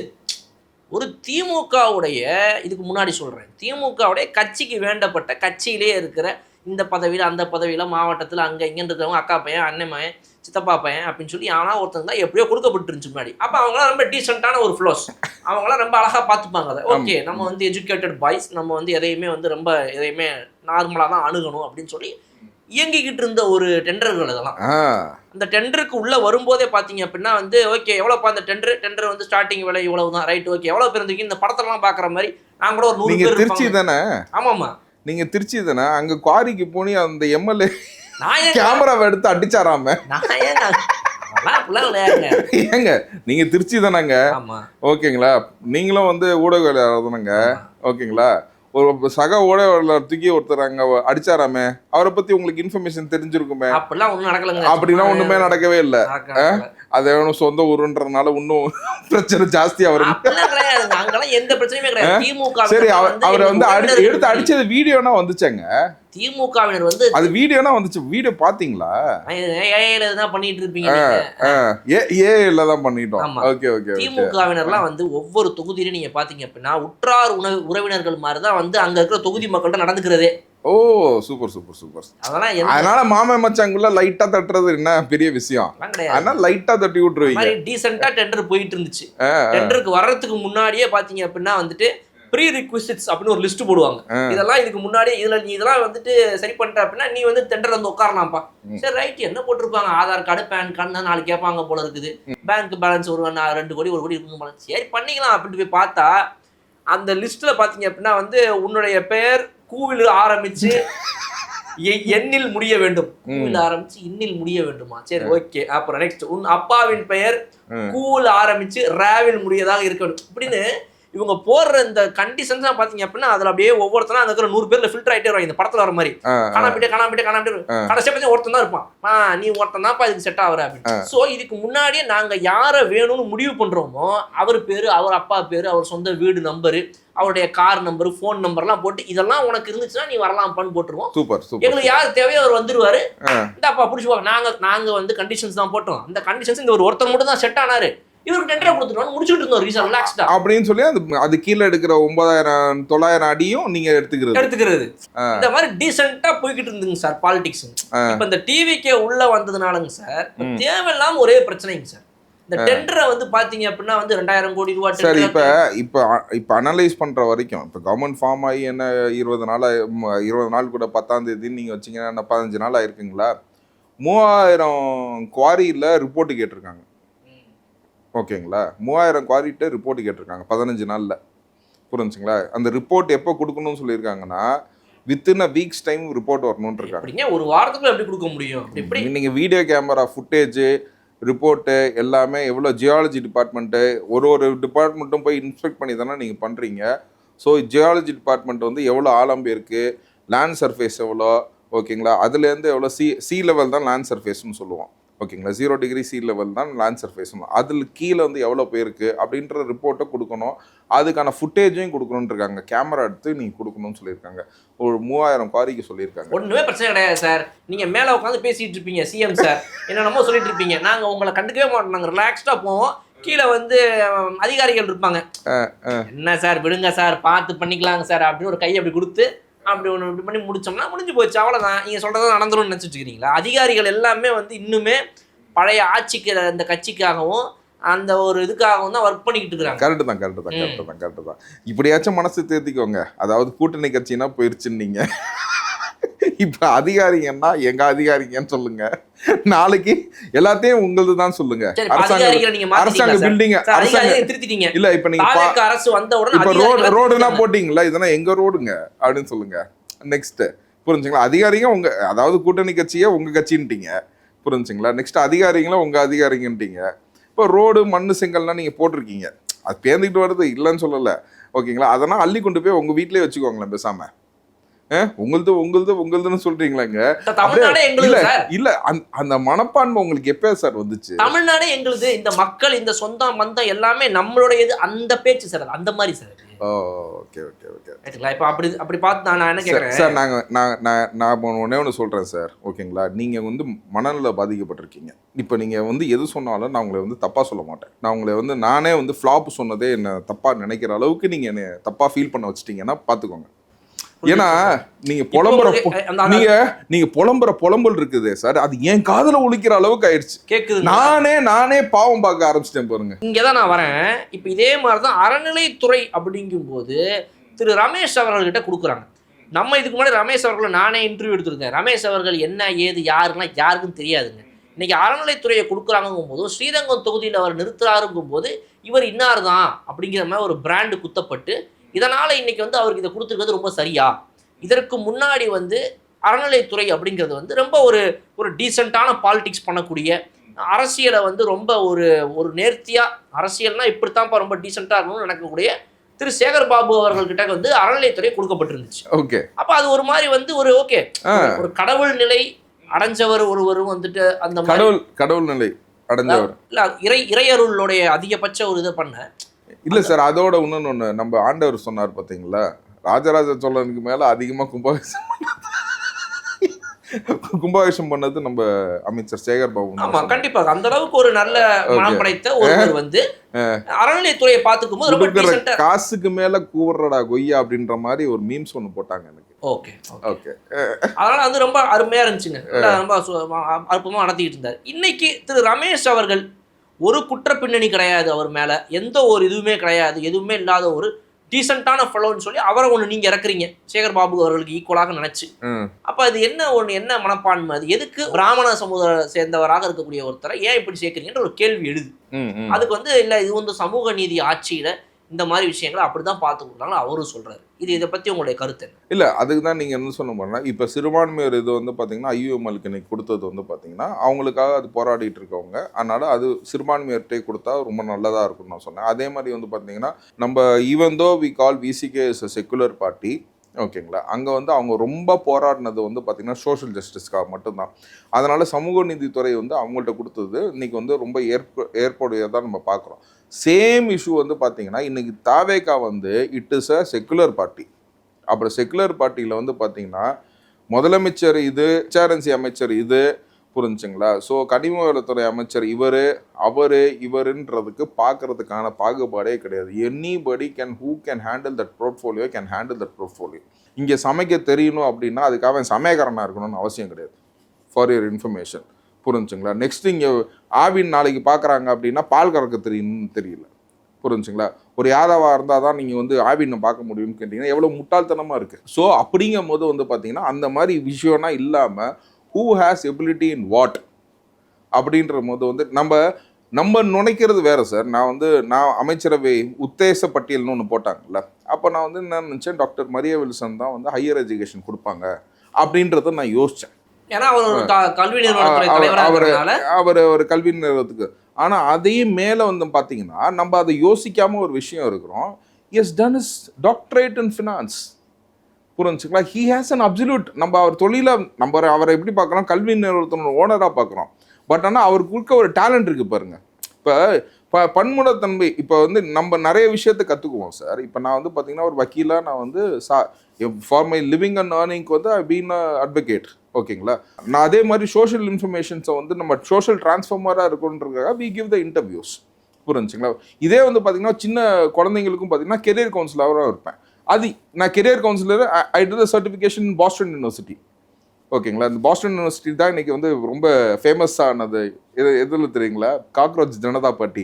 ஒரு திமுகவுடைய, இதுக்கு முன்னாடி சொல்கிறேன், திமுகவுடைய கட்சிக்கு வேண்டப்பட்ட கட்சியிலே இருக்கிற இந்த பதவியில் அந்த பதவியில் மாவட்டத்தில் அங்கே இங்கேன்னு இருக்கிறவங்க அக்கா பையன், அண்ணன் பையன், சித்தப்பா பையன் அப்படின்னு சொல்லி ஆனால் ஒருத்தங்க தான் எப்படியோ கொடுக்கப்பட்டுருந்துச்சு முன்னாடி. அப்போ அவங்களாம் ரொம்ப டீசெண்டான ஒரு ஃப்ளோஸ், அவங்களாம் ரொம்ப அழகாக பார்த்துப்பாங்க அதை. ஓகே, நம்ம வந்து எஜுகேட்டட் பாய்ஸ், நம்ம வந்து எதையுமே வந்து ரொம்ப எதையுமே நார்மலாக தான் அணுகணும் அப்படின்னு சொல்லி இயங்கிக்கிட்டு இருந்த ஒரு டெண்டர்கள் அதெல்லாம். அந்த டெண்டருக்கு உள்ள வரும்போதே பார்த்தீங்க அப்படின்னா வந்து ஓகே எவ்வளோப்பா அந்த டெண்டர் வந்து ஸ்டார்டிங் விலை இவ்வளவு தான், ரைட், ஓகே எவ்வளோ பேர் இருந்தீங்க இந்த படத்தெல்லாம் பார்க்குற மாதிரி நான் கூட ஒரு 100 பேர். திருச்சி தானே? ஆமாம்மா, நீங்க திருச்சி தானே? அங்க குவாரிக்கு போனி அந்த எம்எல்ஏ கேமராவை எடுத்து அடிச்சாராம. ஏங்க நீங்க திருச்சி தானங்க? ஓகேங்களா, நீங்களும் வந்து ஊடகவியலாளர் தானங்க? ஓகேங்களா, ஒரு சக ஊடகவியலாளர் தூக்கி ஒருத்தர் அங்க அடிச்சாராமே, அவரை பத்தி உங்களுக்கு இன்ஃபர்மேஷன் தெரிஞ்சிருக்குமே. அப்படிலாம் ஒண்ணுமே நடக்கவே இல்லை. அது சொந்த ஊருன்றதுனால இன்னும் பிரச்சனை ஜாஸ்தியா வரும். சரி, அவரை வந்து எடுத்து அடிச்சது வீடியோனா வந்துச்சாங்க. திமுகவினர் வந்து அது வீடியோனா வந்துச்சு. வீடியோ பாத்தீங்களா? ஏஐல தான் பண்ணிட்டு இருப்பீங்க. ஏஐல தான் பண்ணிட்டோம். Okay okay. திமுகவினர்லாம் வந்து ஒவ்வொரு தொகுதியிலும் நீங்க பாத்தீங்க அப்படின்னா உற்றார் உறவினர்கள் மாதிரி தான் வந்து அங்க இருக்கிற தொகுதி மக்கள்கிட்ட நடந்துக்கிறதே. ஓ, சூப்பர் சூப்பர் சூப்பர். அதனால மாமா மச்சாங்குள்ள லைட்டா தட்டுறது என்ன பெரிய விஷயம்? அதனால லைட்டா தட்டி விட்டுருவீங்க. டீசெண்டா டெண்டர் போயிட்டு இருந்துச்சு. டெண்டருக்கு வர்றதுக்கு முன்னாடியே பாத்தீங்க அப்படின்னா வந்துட்டு ப்ரீ ரிக்விசிட்ஸ் அப்படின்னு ஒரு லிஸ்ட் போடுவாங்க. இதெல்லாம் இதுக்கு முன்னாடி இதுல நீ இதெல்லாம் வந்துட்டு சரி பண்ணிட்ட அப்படின்னா நீ வந்து டெண்டர் வந்து உட்காரலாம்ப்பா. சரி, ரைட், என்ன போட்டிருப்பாங்க? ஆதார் கார்டு, பேன் கார்டு 4 கேட்பாங்க போல இருக்குது. பேங்க் பேலன்ஸ் ஒரு 2 கோடி 1 கோடி இருக்குங்க போல. சரி பண்ணிக்கலாம் அப்படின்ட்டு போய் பார்த்தா அந்த லிஸ்ட்ல பாத்தீங்க அப்படின்னா வந்து உன்னுடைய பெயர் கூவில் ஆரம்பிச்சு எண்ணில் முடிய வேண்டும். கூவில் ஆரம்பிச்சு இன்னில் முடிய வேண்டுமா? சரி, ஓகே. அப்புறம் நெக்ஸ்ட் உன் அப்பாவின் பெயர் கூவில் ஆரம்பிச்சு ராவில் முடியதாக இருக்க வேண்டும் அப்படின்னு இவங்க போடுற இந்த கண்டிஷன்ஸ் பாத்தீங்க அப்படின்னா அதுல அப்படியே ஒவ்வொருத்தரும் அங்க இருக்கிற 100 பேர்ல ஃபில்டர் ஆயிட்டே வரும் இந்த படத்துல வர மாதிரி காணாம கடைசியா பத்தி ஒருத்தன் தான் இருப்பான் நீ ஒருத்தன் தான்ப்பா இதுக்கு செட் ஆகுற அப்படின்னு. சோ இதுக்கு முன்னாடியே நாங்க யார வேணும்னு முடிவு பண்றோமோ அவர் பேரு, அவர் அப்பா பேரு, அவர் சொந்த வீடு நம்பரு, அவருடைய கார் நம்பர், போன் நம்பர்லாம் போட்டு இதெல்லாம் உனக்கு இருந்துச்சுன்னா நீ வரலாம்ப்பான்னு போட்டுருவோம். Super super. எங்களுக்கு யார் தேவையோ அவர் வந்துருவாரு. இந்தாப்பா பிடிச்சுவாங்க. நாங்க வந்து கண்டிஷன்ஸ் தான் போட்டோம். அந்த கண்டிஷன்ஸ் இந்த ஒரு ஒருத்தர் மட்டும் தான் செட் ஆனாரு. இவருக்கு டெண்டரை கொடுத்துட்டோம், முடிச்சுட்டு இருந்தோம் ரிலாக்ஸ்டா அப்படின்னு சொல்லி அது கீழே எடுக்கிற 9,000-9,000 அடியும் நீங்க எடுத்துக்கிறது இந்த மாதிரி டீசென்ட்டா போய்கிட்டு இருந்துங்க சார் பாலிடிக்ஸ். இப்ப இந்த டிவிக்கே உள்ள வந்ததுனாலங்க சார் தேவையில்லாம ஒரே பிரச்சனைங்க சார். இந்த டெண்டரை வந்து பாத்தீங்க அப்படின்னா வந்து 2,000 கோடி ரூபாய் சார். இப்ப அனலைஸ் பண்ற வரைக்கும் இப்ப கவர்மெண்ட் ஃபார்ம் ஆகி என்ன 20 நாள் கூட 10ஆம் தேதி நீங்க வச்சீங்கன்னா 15 நாள் ஆயிருக்குங்களா? 3000 குவாரியில ரிப்போர்ட் கேட்டிருக்காங்க. ஓகேங்களா? 3000 குவாரிட்ட ரிப்போர்ட் கேட்டிருக்காங்க 15 நாள்ல. புரிஞ்சுங்களா? அந்த ரிப்போர்ட் எப்போ கொடுக்கணும்னு சொல்லியிருக்காங்கன்னா within a weeks time report வரணும்னு இருக்காங்க. ஒரு வாரத்துக்குள்ள எப்படி கொடுக்க முடியும்? நீங்க வீடியோ கேமரா ஃபுட்டேஜ் ரிப்போர்ட்டு எல்லாமே எவ்வளோ ஜியாலஜி டிபார்ட்மெண்ட்டு ஒரு டிபார்ட்மெண்ட்டும் போய் இன்ஸ்பெக்ட் பண்ணி தானே நீங்கள் பண்ணுறீங்க. ஸோ ஜியாலஜி டிபார்ட்மெண்ட் வந்து எவ்வளோ ஆழம் இருக்குது, லேண்ட் சர்ஃபேஸ் எவ்வளோ, ஓகேங்களா? அதுலேருந்து எவ்வளோ சி லெவல் தான் லேண்ட் சர்ஃபேஸ்னு சொல்லுவோம். ஓகேங்களா? 0 டிகிரி சி லெவல் தான் லேண்ட் சர்ஃபேஸ். அதில் கீழே வந்து எவ்வளோ போயிருக்கு அப்படின்ற ரிப்போர்ட்டை கொடுக்கணும். அதுக்கான ஃபுட்டேஜையும் கொடுக்கணும்னு இருக்காங்க. கேமரா எடுத்து நீங்கள் கொடுக்கணும்னு சொல்லியிருக்காங்க. ஒரு 3000 குவாரிக்கு சொல்லியிருக்காங்க. ஒன்றுமே பிரச்சனை கிடையாது சார். நீங்கள் மேலே உட்காந்து பேசிகிட்டு இருப்பீங்க, சிஎம் சார் என்னென்னமோ சொல்லிட்டு இருப்பீங்க. நாங்கள் உங்களை கண்டுக்கவே மாட்டோம், நாங்கள் ரிலாக்ஸ்டாக போவோம். கீழே வந்து அதிகாரிகள் இருப்பாங்க, என்ன சார் விடுங்க சார் பார்த்து பண்ணிக்கலாங்க சார் அப்படின்னு ஒரு கை அப்படி கொடுத்து அப்படி ஒன்று இப்படி பண்ணி முடிச்சோம்னா முடிஞ்சு போச்சு, அவ்வளோதான். நீங்கள் சொல்கிறத நடந்துரும்னு நினச்சிட்டு இருக்கிறீங்களா? அதிகாரிகள் எல்லாமே வந்து இன்னுமே பழைய ஆட்சிக்கு அந்த கட்சிக்காகவும் அந்த ஒரு இதுக்காகவும் தான் ஒர்க் பண்ணிக்கிட்டு இருக்காங்க. கரெக்டு தான். இப்படியாச்சும் மனசு தேர்த்திக்கோங்க. அதாவது கூட்டணி கட்சினா போயிருச்சுன்னீங்க, இப்ப அதிகாரிங்கன்னா எங்க அதிகாரிங்கன்னு சொல்லுங்க. நாளைக்கு எல்லாத்தையும் உங்களது தான் சொல்லுங்க. அரசாங்க பில்டிங் இல்ல இப்ப நீங்க அரசு வந்த உடனே இப்ப ரோடுனா போட்டீங்களா, இதெல்லாம் எங்க ரோடுங்க அப்படின்னு சொல்லுங்க. நெக்ஸ்ட் புரிஞ்சுங்களா? அதிகாரிங்க உங்க, அதாவது கூட்டணி கட்சியே உங்க கட்சின்ட்டீங்க. புரிஞ்சுங்களா? நெக்ஸ்ட் அதிகாரிங்களும் உங்க அதிகாரிங்கன்ட்டீங்க. இப்போ ரோடு மண்ணு செங்கல்லாம் நீங்க போட்டிருக்கீங்க, அது பேர்ந்துக்கிட்டு வருது இல்லைன்னு சொல்லல. ஓகேங்களா? அதெல்லாம் அள்ளி கொண்டு போய் உங்க வீட்லயே வச்சுக்கோங்களேன் பேசாம. உங்களுதுன்னு சொல்றீங்களாங்க. இல்ல அந்த மனப்பான்மை உங்களுக்கு எப்ப சார் வந்துச்சு? தமிழ்நாடு எங்களுது, இந்த மக்கள் இந்த சொந்தம் மந்தம் எல்லாமே நம்மளுடையது, அந்த பேச்சு சார் அந்த மாதிரி சார். ஓகே. இப்போ அப்படி பார்த்து நான் என்ன கேட்குறேன் சார், நான் ஒன்று சொல்கிறேன் சார். ஓகேங்களா? நீங்கள் வந்து மனநல பாதிக்கப்பட்டிருக்கீங்க. இப்போ நீங்கள் வந்து எது சொன்னாலும் நான் உங்களை வந்து தப்பாக சொல்ல மாட்டேன். நான் உங்களை வந்து நானே வந்து ஃப்ளாப் சொன்னதே என்ன தப்பாக நினைக்கிற அளவுக்கு நீங்கள் என்னை தப்பாக ஃபீல் பண்ண வச்சிட்டீங்கன்னா பார்த்துக்கோங்க. ஏன்னா நீங்க புலம்புற புலம்பல் இருக்குது சார், அது என் காதுல ஒலிக்கிற அளவுக்கு ஆயிடுச்சு. கேக்குது. நானே பாவம் பார்க்க ஆரம்பிச்சிட்டேன் பாருங்க. இங்கதான் நான் வரேன். இப்ப இதே மாதிரிதான் அறநிலைத்துறை அப்படிங்கும் போது திரு ரமேஷ் அவர்கள்கிட்ட கொடுக்குறாங்க. நம்ம இதுக்கு முன்னாடி ரமேஷ் அவர்களை நானே இன்டர்வியூ எடுத்திருக்கேன். ரமேஷ் அவர்கள் என்ன ஏது யாருன்னா யாருக்கும் தெரியாதுங்க. இன்னைக்கு அறநிலைத்துறையை கொடுக்குறாங்கும் போது ஸ்ரீரங்கம் தொகுதியில் அவர் நிறுத்துறாருங்கும் போது இவர் இன்னார் தான் அப்படிங்கிற மாதிரி ஒரு பிராண்டு குத்தப்பட்டு, இதனால் இன்றைக்கி வந்து அவருக்கு இதை கொடுத்துருக்கிறது ரொம்ப சரியா? இதற்கு முன்னாடி வந்து அறநிலைத்துறை அப்படிங்கிறது வந்து ரொம்ப ஒரு டீசெண்டான பாலிடிக்ஸ் பண்ணக்கூடிய, அரசியலை வந்து ரொம்ப ஒரு நேர்த்தியாக, அரசியல்னால் இப்படித்தான்ப்பா ரொம்ப டீசெண்டாக இருக்கணும்னு நினைக்கக்கூடிய திரு சேகர் பாபு அவர்கள்கிட்ட வந்து அறநிலைத்துறை கொடுக்கப்பட்டிருந்துச்சு. ஓகே. அப்போ அது ஒரு மாதிரி வந்து ஒரு கடவுள் நிலை அடைஞ்சவர் ஒருவரும் வந்துட்டு அந்த கடவுள் நிலை அடைஞ்சவர் இல்லை, இறையருளுடைய அதிகபட்ச ஒரு இதை பண்ண இல்லை சார். அதோட இன்னொன்று நம்ம ஆண்டவர் சொன்னார் பார்த்தீங்களா, ராஜராஜ சோழனுக்கு மேலே அதிகமாக கும்பாபிஷேகம் பண்ணது நம்ம அமைச்சர் சேகர் பாபு. ஆமா, கண்டிப்பாக அந்த அளவுக்கு ஒரு நல்ல மனம் படைத்த ஒருவர் வந்து அறநிலையத்துறையை பார்த்துக்கும் போது ரொம்ப காசுக்கு மேல கூவுறடா கொய்யா அப்படின்ற மாதிரி ஒரு மீம்ஸ் ஒன்று போட்டாங்க எனக்கு. ஓகே. அதனால வந்து ரொம்ப அருமையா இருந்துச்சுங்க, ரொம்ப அற்புதமா நடத்திட்டு இருந்தார். இன்னைக்கு திரு ரமேஷ் அவர்கள் ஒரு குற்ற பின்னணி கிடையாது, அவர் மேல எந்த ஒரு இதுவுமே கிடையாது, எதுவுமே இல்லாத ஒரு டீசெண்டான ஃபெலோன்னு சொல்லி அவரை ஒன்று நீங்கள் இறக்குறீங்க சேகர் பாபு அவர்களுக்கு ஈக்குவலாக நினைச்சு. அப்போ அது என்ன மனப்பான்மை? அது எதுக்கு பிராமண சமூக சேர்ந்தவராக இருக்கக்கூடிய ஒருத்தரை ஏன் இப்படி சேர்க்குறீங்கன்ற ஒரு கேள்வி எழுது. அதுக்கு வந்து இல்லை, இது வந்து சமூக நீதி ஆட்சியில் இந்த மாதிரி விஷயங்களை அப்படி தான் பார்த்து கொடுக்குறாங்கன்னு அவரும் சொல்கிறாரு. இதை பற்றி உங்களுடைய கருத்து என்ன? இல்லை, அதுக்கு தான் நீங்கள் என்ன சொன்ன போனால், இப்போ சிறுபான்மையர் இது வந்து பார்த்தீங்கன்னா ஐயுஎம்எல்க்கு இன்னைக்கு கொடுத்தது வந்து பார்த்தீங்கன்னா அவங்களுக்காக அது போராடிட்டு இருக்கவங்க, அதனால் அது சிறுபான்மையர்கிட்டே கொடுத்தா ரொம்ப நல்லதாக இருக்கும்னு நான் சொன்னேன். அதே மாதிரி வந்து பார்த்தீங்கன்னா நம்ம even though we call VCK is a secular party, ஓகேங்களா, அங்கே வந்து அவங்க ரொம்ப போராடினது வந்து பார்த்திங்கன்னா சோஷியல் ஜஸ்டிஸ்க்காக மட்டும்தான். அதனால் சமூக நீதித்துறை வந்து அவங்கள்ட்ட கொடுத்தது இன்றைக்கி வந்து ரொம்ப ஏற்புடையதாக தான் நம்ம பார்க்குறோம். சேம் இஷ்யூ வந்து பார்த்திங்கன்னா இன்றைக்கி தாவேகா வந்து it is a secular party. அப்புறம் செக்குலர் பார்ட்டியில் வந்து பார்த்திங்கன்னா முதலமைச்சர் இது, HRNC அமைச்சர் இது, புரிஞ்சுங்களா. ஸோ கனிம வளத்துறை அமைச்சர் இவருன்றதுக்கு பார்க்கறதுக்கான பாகுபாடே கிடையாது. Anybody who can handle that portfolio can handle that portfolio. இங்கே சமைக்க தெரியணும் அப்படின்னா அதுக்காக சமயக்காரனாக இருக்கணும்னு அவசியம் கிடையாது. ஃபார் யுவர் இன்ஃபர்மேஷன், புரிஞ்சுங்களா. நெக்ஸ்ட் இங்கே ஆவின் நாளைக்கு பார்க்குறாங்க அப்படின்னா பால் கறக்க தெரியணும்னு தெரியல, புரிஞ்சுங்களா. ஒரு யாதவாக இருந்தால் தான் நீங்கள் வந்து ஆவினை பார்க்க முடியும்னு கேட்டிங்கன்னா எவ்வளோ முட்டாள்தனமாக இருக்குது. ஸோ அப்படிங்கும் போது வந்து பார்த்திங்கன்னா அந்த மாதிரி விஷயம்னா இல்லாமல் who has ability in what அப்படின்ற போது வந்து நம்ம நினைக்கிறது வேறு சார். நான் அமைச்சரவை உத்தேச பட்டியல்னு ஒன்று போட்டாங்கல்ல, அப்போ நான் வந்து என்ன நினச்சேன், டாக்டர் மரியா வில்சன் தான் வந்து ஹையர் எஜுகேஷன் கொடுப்பாங்க அப்படின்றத நான் யோசித்தேன். ஏன்னா அவர் ஒரு கல்வி நிறுவனத்துக்கு. ஆனால் அதையும் மேலே வந்து பார்த்தீங்கன்னா நம்ம அதை யோசிக்காமல் ஒரு விஷயம் இருக்கிறோம். Yes done is doctorate in finance, புரிஞ்சுங்களா. He has an absolute. நம்ம அவர் தொழிலை அவரை எப்படி பார்க்குறோம், கல்வி நிறுவனத்தோட ஓனராக பார்க்குறோம். பட் ஆனால் அவருக்கு இருக்க ஒரு டேலண்ட் இருக்குது பாருங்கள். இப்போ பன்முகத்தன்மை, இப்போ வந்து நம்ம நிறைய விஷயத்தை கற்றுக்குவோம் சார். இப்போ நான் வந்து பார்த்தீங்கன்னா ஒரு வக்கீலாக நான் வந்து ஃபார் மை லிவிங் அண்ட் ஏர்னிங்க்கு வந்து ஐ பீன் அ அட்வொகேட், ஓகேங்களா. நான் அதே மாதிரி சோஷியல் இன்ஃபர்மேஷன்ஸை வந்து நம்ம சோஷியல் டிரான்ஸ்ஃபார்மராக இருக்குன்றதுக்காக வி கிவ் த இன்டர்வியூஸ், புரிஞ்சுங்களா. இதே வந்து பார்த்தீங்கன்னா சின்ன குழந்தைங்களுக்கும் பார்த்தீங்கன்னா கெரியர் கவுன்சிலராக இருப்பேன். அது நான் career councillor, I to the certification in Boston university, ஓகேங்களா. இந்த பாஸ்டன் யூனிவர்சிட்டி தான் இன்றைக்கி வந்து ரொம்ப ஃபேமஸ் ஆனது. எதில் தெரியுங்களா, காக்ரோச் ஜனதா பார்ட்டி,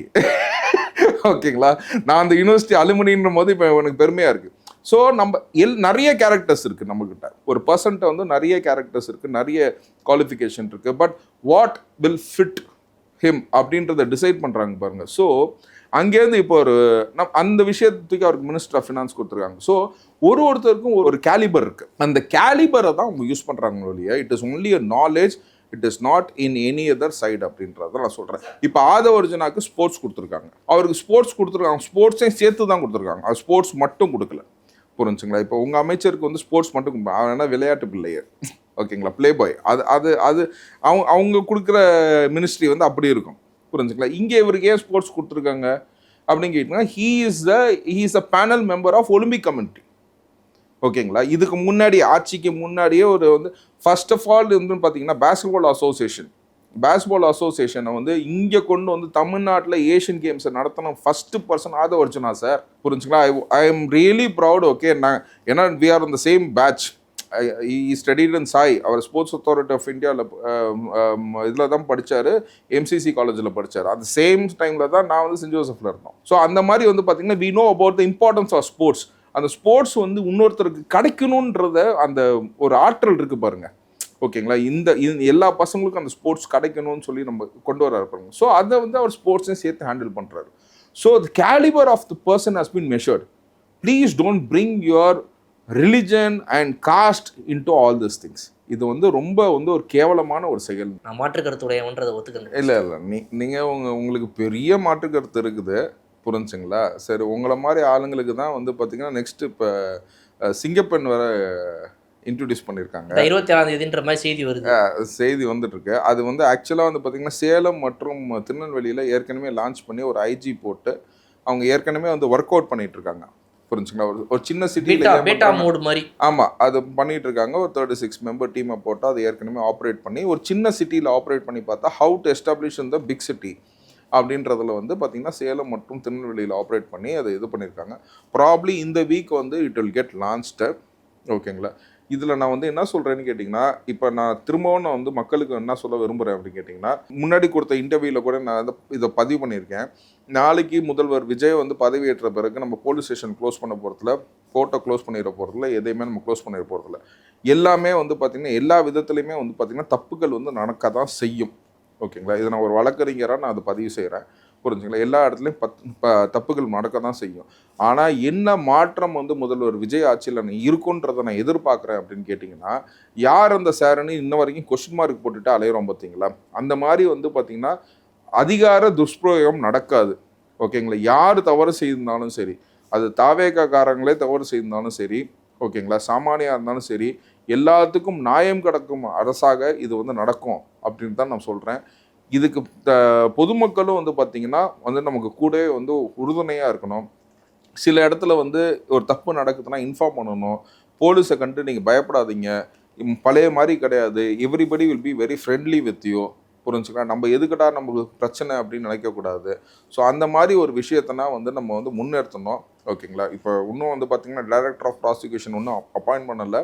ஓகேங்களா. நான் அந்த யூனிவர்சிட்டி அலுமினின்ற போது இப்போ எனக்கு பெருமையாக இருக்குது. ஸோ நம்ம நிறைய கேரக்டர்ஸ் இருக்குது நம்மக்கிட்ட. ஒரு பர்சன்ட்ட வந்து நிறைய கேரக்டர்ஸ் இருக்குது, நிறைய குவாலிஃபிகேஷன் இருக்குது. But what will fit him அப்படின்றத டிசைட் பண்ணுறாங்க பாருங்கள். ஸோ அங்கேருந்து இப்போ அந்த விஷயத்துக்கு அவருக்கு மினிஸ்டர் ஆஃப் ஃபினான்ஸ் கொடுத்துருக்காங்க. ஸோ ஒருத்தருக்கும் ஒரு கேலிபர் இருக்குது. அந்த கேலிபரை தான் அவங்க யூஸ் பண்ணுறாங்க இல்லையா. It is only a knowledge, it is not in any other side அப்படின்றத நான் சொல்கிறேன். இப்போ ஆதவ அர்ஜுனாக்கு ஸ்போர்ட்ஸ் கொடுத்துருக்காங்க, அவருக்கு ஸ்போர்ட்ஸ் கொடுத்துருக்காங்க, ஸ்போர்ட்ஸையும் சேர்த்து தான் கொடுத்துருக்காங்க, அது ஸ்போர்ட்ஸ் மட்டும் கொடுக்கல, புரிஞ்சுங்களா. இப்போ உங்கள் அமைச்சருக்கு வந்து ஸ்போர்ட்ஸ் மட்டும் அவனா விளையாட்டு பிள்ளையர், ஓகேங்களா, ப்ளே பாய். அது அவங்க கொடுக்குற மினிஸ்ட்ரி வந்து அப்படி இருக்கும், புரிஞ்சுங்களா. இங்கே இவருக்கு ஏன் ஸ்போர்ட்ஸ் கொடுத்துருக்காங்க அப்படின்னு கேட்டிங்கன்னா he is a panel member of Olympic committee, ஓகேங்களா. இதுக்கு முன்னாடி ஆட்சிக்கு முன்னாடியே வந்து ஃபர்ஸ்ட் ஆஃப் ஆல் வந்து பார்த்தீங்கன்னா பேஸ்கெட்பால் அசோசியேஷனை வந்து இங்கே கொண்டு வந்து தமிழ்நாட்டில் ஏஷியன் கேம்ஸை நடத்தின first person Aadhav Arjuna sir, புரிஞ்சுங்களா. I am really proud. Okay, ஏன்னா we are on the same batch. Studied in SAI, அவர் ஸ்போர்ட்ஸ் அத்தாரிட்டி ஆஃப் இந்தியாவில் இதில் தான் படித்தார், MCC காலேஜில் படித்தார். அந்த சேம் டைமில் தான் நான் வந்து சென்ட் ஜோசஃபில் இருந்தோம். ஸோ அந்த மாதிரி வந்து பார்த்திங்கன்னா we know about the importance of sports. அந்த ஸ்போர்ட்ஸ் வந்து இன்னொருத்தருக்கு கிடைக்கணுன்றத அந்த ஒரு ஆற்றல் இருக்குது பாருங்கள், ஓகேங்களா. இந்த எல்லா பசங்களுக்கும் அந்த ஸ்போர்ட்ஸ் கிடைக்கணும்னு சொல்லி நம்ம கொண்டு வர இருப்பாங்க. ஸோ அதை வந்து அவர் ஸ்போர்ட்ஸையும் சேர்த்து ஹேண்டில் பண்ணுறாரு. So the calibre of the person has been measured. Please don't bring your religion and caste into all this things. இது வந்து ரொம்ப வந்து ஒரு கேவலமான ஒரு செயல். நான் மாற்று கருத்துடையவன்றதை ஒத்துக்கிறேன். இல்லை நீங்கள் உங்களுக்கு பெரிய மாற்று கருத்து இருக்குது, புரிஞ்சுங்களா. சரி, உங்களை மாதிரி ஆளுங்களுக்கு தான் வந்து பார்த்தீங்கன்னா நெக்ஸ்ட் இப்போ சிங்கப்பெண் வேற இன்ட்ரடியூஸ் பண்ணியிருக்காங்க. 27ஆம் தேதின்ற மாதிரி செய்தி வந்துட்டு இருக்கு. அது வந்து ஆக்சுவலாக வந்து பார்த்தீங்கன்னா சேலம் மற்றும் திருநெல்வேலியில் ஏற்கனவே லான்ச் பண்ணி ஒரு IG போட்டு அவங்க ஏற்கனவே வந்து ஒர்க் அவுட் பண்ணிட்டு இருக்காங்க, புரிஞ்சுங்களா. ஒரு சின்ன சிட்டியில் ஆமாம் அது பண்ணிட்டு இருக்காங்க. ஒரு 36 மெம்பர் டீமை போட்டு அது ஏற்கனவே ஆப்ரேட் பண்ணி ஒரு சின்ன சிட்டியில் ஆப்ரேட் பண்ணி பார்த்தா how to establish in the big city அப்படின்றதுல வந்து பார்த்தீங்கன்னா சேலம் மற்றும் திருநெல்வேலியில் ஆப்ரேட் பண்ணி அதை இது பண்ணியிருக்காங்க. ப்ராப்ளி இந்த வீக் வந்து இட் வில் கெட் லான்ச்டு, ஓகேங்களா. இதில் நான் வந்து என்ன சொல்கிறேன்னு கேட்டிங்கன்னா, இப்போ நான் திரும்பவும் நான் வந்து மக்களுக்கு என்ன சொல்ல விரும்புகிறேன் அப்படின்னு கேட்டிங்கன்னா, முன்னாடி கொடுத்த இன்டர்வியூவில் கூட நான் இதை பதிவு பண்ணியிருக்கேன். நாளைக்கு முதல்வர் விஜய் வந்து பதவியேற்ற பிறகு நம்ம போலீஸ் ஸ்டேஷன் க்ளோஸ் பண்ண போகிறதுல, கோர்ட்டை க்ளோஸ் பண்ணிட போகிறதுல, எதையுமே நம்ம க்ளோஸ் பண்ணிட போகிறதில்ல. எல்லாமே வந்து பார்த்திங்கன்னா எல்லா விதத்துலையுமே வந்து பார்த்திங்கன்னா தப்புகள் வந்து நடக்க தான் செய்யும், ஓகேங்களா. இதை நான் ஒரு வழக்கறிஞராக நான் அதை பதிவு செய்கிறேன். புரிஞ்சுங்களா? எல்லா இடத்துலையும் தப்புகள் நடக்க தான் செய்யும். ஆனால் என்ன மாற்றம் வந்து முதல்வர் விஜய் ஆட்சியில் இருக்குன்றதை நான் எதிர்பார்க்குறேன் அப்படின்னு கேட்டிங்கன்னா, யார் அந்த சாருன்னு இன்ன வரைக்கும் கொஸ்டின் மார்க் போட்டுட்டு அலையிறோம் பார்த்தீங்களா? அந்த மாதிரி வந்து பார்த்தீங்கன்னா அதிகார துஷ்பிரயோகம் நடக்காது. ஓகேங்களா? யார் தவறு செய்திருந்தாலும் சரி, அது தாவேகாரங்களே தவறு செய்திருந்தாலும் சரி, ஓகேங்களா, சாமானியாக இருந்தாலும் சரி, எல்லாத்துக்கும் நியாயம் கிடக்கும் அரசாக இது வந்து நடக்கும் அப்படின்னு தான் நான் சொல்கிறேன். இதுக்கு பொதுமக்களும் வந்து பார்த்திங்கன்னா வந்து நமக்கு கூடவே வந்து உறுதுணையாக இருக்கணும். சில இடத்துல வந்து ஒரு தப்பு நடக்குதுன்னா இன்ஃபார்ம் பண்ணணும். போலீஸை கண்டு நீங்கள் பயப்படாதீங்க, பழைய மாதிரி கிடையாது, everybody will be very friendly with you. புரிஞ்சுக்கலாம். நம்ம எதுக்கிட்டா நமக்கு பிரச்சனை அப்படின்னு நினைக்கக்கூடாது. ஸோ அந்த மாதிரி ஒரு விஷயத்தனா வந்து நம்ம வந்து முன்னெடுத்தணும். ஓகேங்களா? இப்போ இன்னும் வந்து பார்த்திங்கன்னா டைரக்டர் ஆஃப் ப்ராசிக்யூஷன் ஒன்றும் அப்பாயின்ட் பண்ணலை.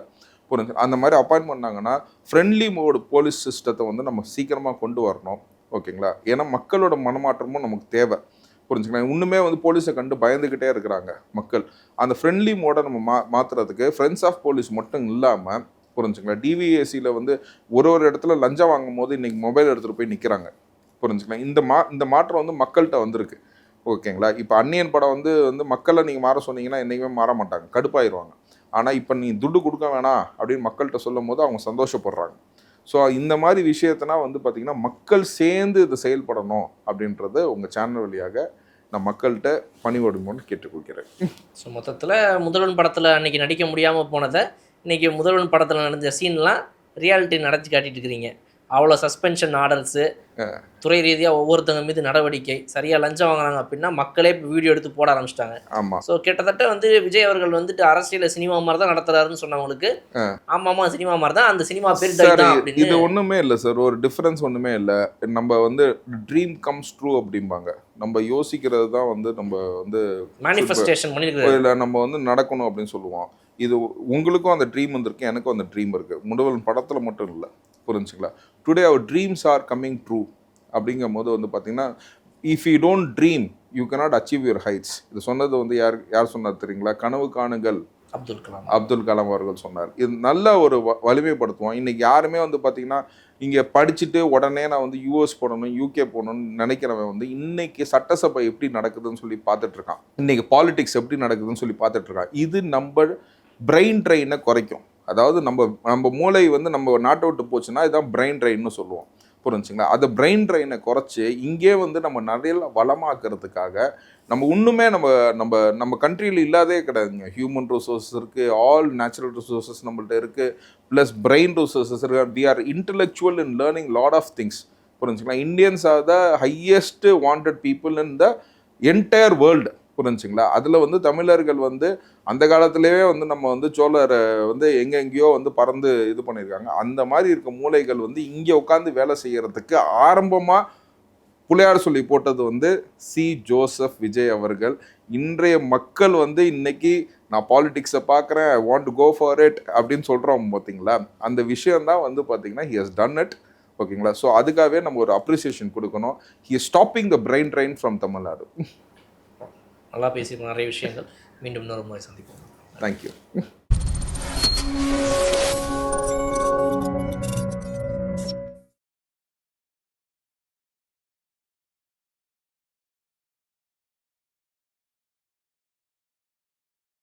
புரிஞ்சு அந்த மாதிரி அப்பாயின்ட் பண்ணாங்கன்னா ஃப்ரெண்ட்லி மோடு போலீஸ் சிஸ்டத்தை வந்து நம்ம சீக்கிரமாக கொண்டு வரணும். ஓகேங்களா? ஏன்னா மக்களோட மனமாற்றமும் நமக்கு தேவை. புரிஞ்சுக்கலாம். இன்னுமே வந்து போலீஸை கண்டு பயந்துக்கிட்டே இருக்கிறாங்க மக்கள். அந்த ஃப்ரெண்ட்லி மோடை நம்ம மாற்றுறதுக்கு ஃப்ரெண்ட்ஸ் ஆஃப் போலீஸ் மட்டும் இல்லாமல், புரிஞ்சுங்களா, டிவிஏசியில் வந்து ஒரு இடத்துல லஞ்சம் வாங்கும் போது இன்றைக்கி மொபைல் எடுத்துகிட்டு போய் நிற்கிறாங்க. புரிஞ்சுக்கலாம். இந்த மாற்றம் வந்து மக்கள்கிட்ட வந்திருக்கு. ஓகேங்களா? இப்போ அந்நியன் படம் வந்து மக்களை நீங்கள் மாற சொன்னீங்கன்னா என்றைக்குமே மாற மாட்டாங்க, கடுப்பாயிருவாங்க. ஆனால் இப்போ நீ துட்டு கொடுக்க வேணாம் அப்படின்னு மக்கள்கிட்ட சொல்லும் போது அவங்க சந்தோஷப்படுறாங்க. ஸோ இந்த மாதிரி விஷயத்தினா வந்து பார்த்திங்கன்னா மக்கள் சேர்ந்து இது செயல்படணும் அப்படின்றது உங்கள் சேனல் வழியாக நான் மக்கள்கிட்ட பணிவொடுங்கன்னு கேட்டுக்கொள்கிறேன். ஸோ மொத்தத்தில் முதல்வன் படத்தில் அன்றைக்கி நடிக்க முடியாமல் போனதை இன்றைக்கி முதல்வன் படத்தில் நடந்த சீன்லாம் ரியாலிட்டி நடத்தி காட்டிட்டு இருக்கிறீங்க. அவ்வளோ சஸ்பென்ஷன் ஆர்டர்ஸு, துறை ரீதியாக ஒவ்வொருத்தவங்க மீது நடவடிக்கை, சரியாக லஞ்சம் வாங்கினாங்க அப்படின்னா மக்களே இப்போ வீடியோ எடுத்து போட ஆரம்பிச்சிட்டாங்க. ஆமாம். ஸோ கிட்டத்தட்ட வந்து விஜய் அவர்கள் வந்துட்டு அரசியல் சினிமா மாதிரி தான் நடத்துறாருன்னு சொன்னவங்களுக்கு ஆமாம்மா சினிமா மாதிரி தான், அந்த சினிமா பேர் தான். இது ஒன்றுமே இல்லை சார், ஒரு டிஃப்ரென்ஸ் ஒன்றுமே இல்லை. நம்ம வந்து ட்ரீம் கம்ஸ் ட்ரூ அப்படிம்பாங்க. நம்ம யோசிக்கிறது தான் வந்து நம்ம வந்து மேனிஃபெஸ்டேஷன் பண்ணிருக்கோம், இல்லை நம்ம வந்து நடக்கணும் அப்படின்னு சொல்லுவோம். இது உங்களுக்கும் அந்த ட்ரீம் வந்திருக்கு, எனக்கும் அந்த ட்ரீம் இருக்குது. முதல்வன் படத்தில் மட்டும் இல்லை. புரிஞ்சுங்களா? Today our dreams are coming true அப்படிங்கும் போது வந்து பார்த்தீங்கன்னா, if you don't dream you cannot achieve your heights. இது சொன்னது வந்து யார் சொன்னார் தெரியுங்களா? கனவு காணுங்கள் அப்துல் கலாம் அவர்கள் சொன்னார். இது நல்ல ஒரு வலிமைப்படுத்துவோம். இன்றைக்கி யாருமே வந்து பார்த்திங்கன்னா இங்கே படிச்சுட்டு உடனே நான் வந்து யூஎஸ் போடணும், யூகே போகணும்னு நினைக்கிறவன் வந்து இன்றைக்கி சட்டசபை எப்படி நடக்குதுன்னு சொல்லி பார்த்துட்ருக்கான், இன்றைக்கி பாலிடிக்ஸ் எப்படி நடக்குதுன்னு சொல்லி பார்த்துட்ருக்கான். இது நம்ம பிரெயின் ட்ரெயினை குறைக்கும். அதாவது நம்ம மூளை வந்து நம்ம நாட்டை விட்டு போச்சுன்னா இதுதான் பிரெயின் ட்ரெயின்னு சொல்லுவோம். புரிஞ்சுங்களா? அதை பிரெயின் ட்ரெயினை குறைச்சி இங்கே வந்து நம்ம நிறைய வளமாக்குறதுக்காக நம்ம இன்னுமே நம்ம கண்ட்ரியில் இல்லாதே கிடையாதுங்க. ஹியூமன் ரிசோர்ஸஸ் இருக்குது, ஆல் நேச்சுரல் ரிசோர்ஸஸ் நம்மள்ட்ட இருக்குது, ப்ளஸ் பிரெயின் ரிசோர்ஸஸ் இருக்குது. We are intellectual in learning lot of things. புரிஞ்சுங்களா? Indians are the highest wanted people in the entire world. புரிஞ்சுங்களா? அதில் வந்து தமிழர்கள் வந்து அந்த காலத்திலேயே வந்து நம்ம வந்து சோழரை வந்து எங்கெங்கேயோ வந்து பறந்து இது பண்ணியிருக்காங்க. அந்த மாதிரி இருக்க மூளைகள் வந்து இங்கே உட்காந்து வேலை செய்கிறதுக்கு ஆரம்பமாக புலையார் சொல்லி போட்டது வந்து சி ஜோசப் விஜய் அவர்கள். இன்றைய மக்கள் வந்து இன்னைக்கு நான் பாலிடிக்ஸை பார்க்குறேன், I want to go for it அப்படின்னு சொல்கிறோம் பார்த்தீங்களா? அந்த விஷயந்தான் வந்து பார்த்தீங்கன்னா ஹி ஹஸ் டன் இட். ஓகேங்களா? ஸோ அதுக்காகவே நம்ம ஒரு அப்ரிசியேஷன் கொடுக்கணும். He is stopping the brain train from Tamil Nadu. நல்லா பேசியிருக்கோம் நிறைய விஷயங்கள். மீண்டும் இன்னொரு முறை சந்திப்போம். தேங்க்யூ.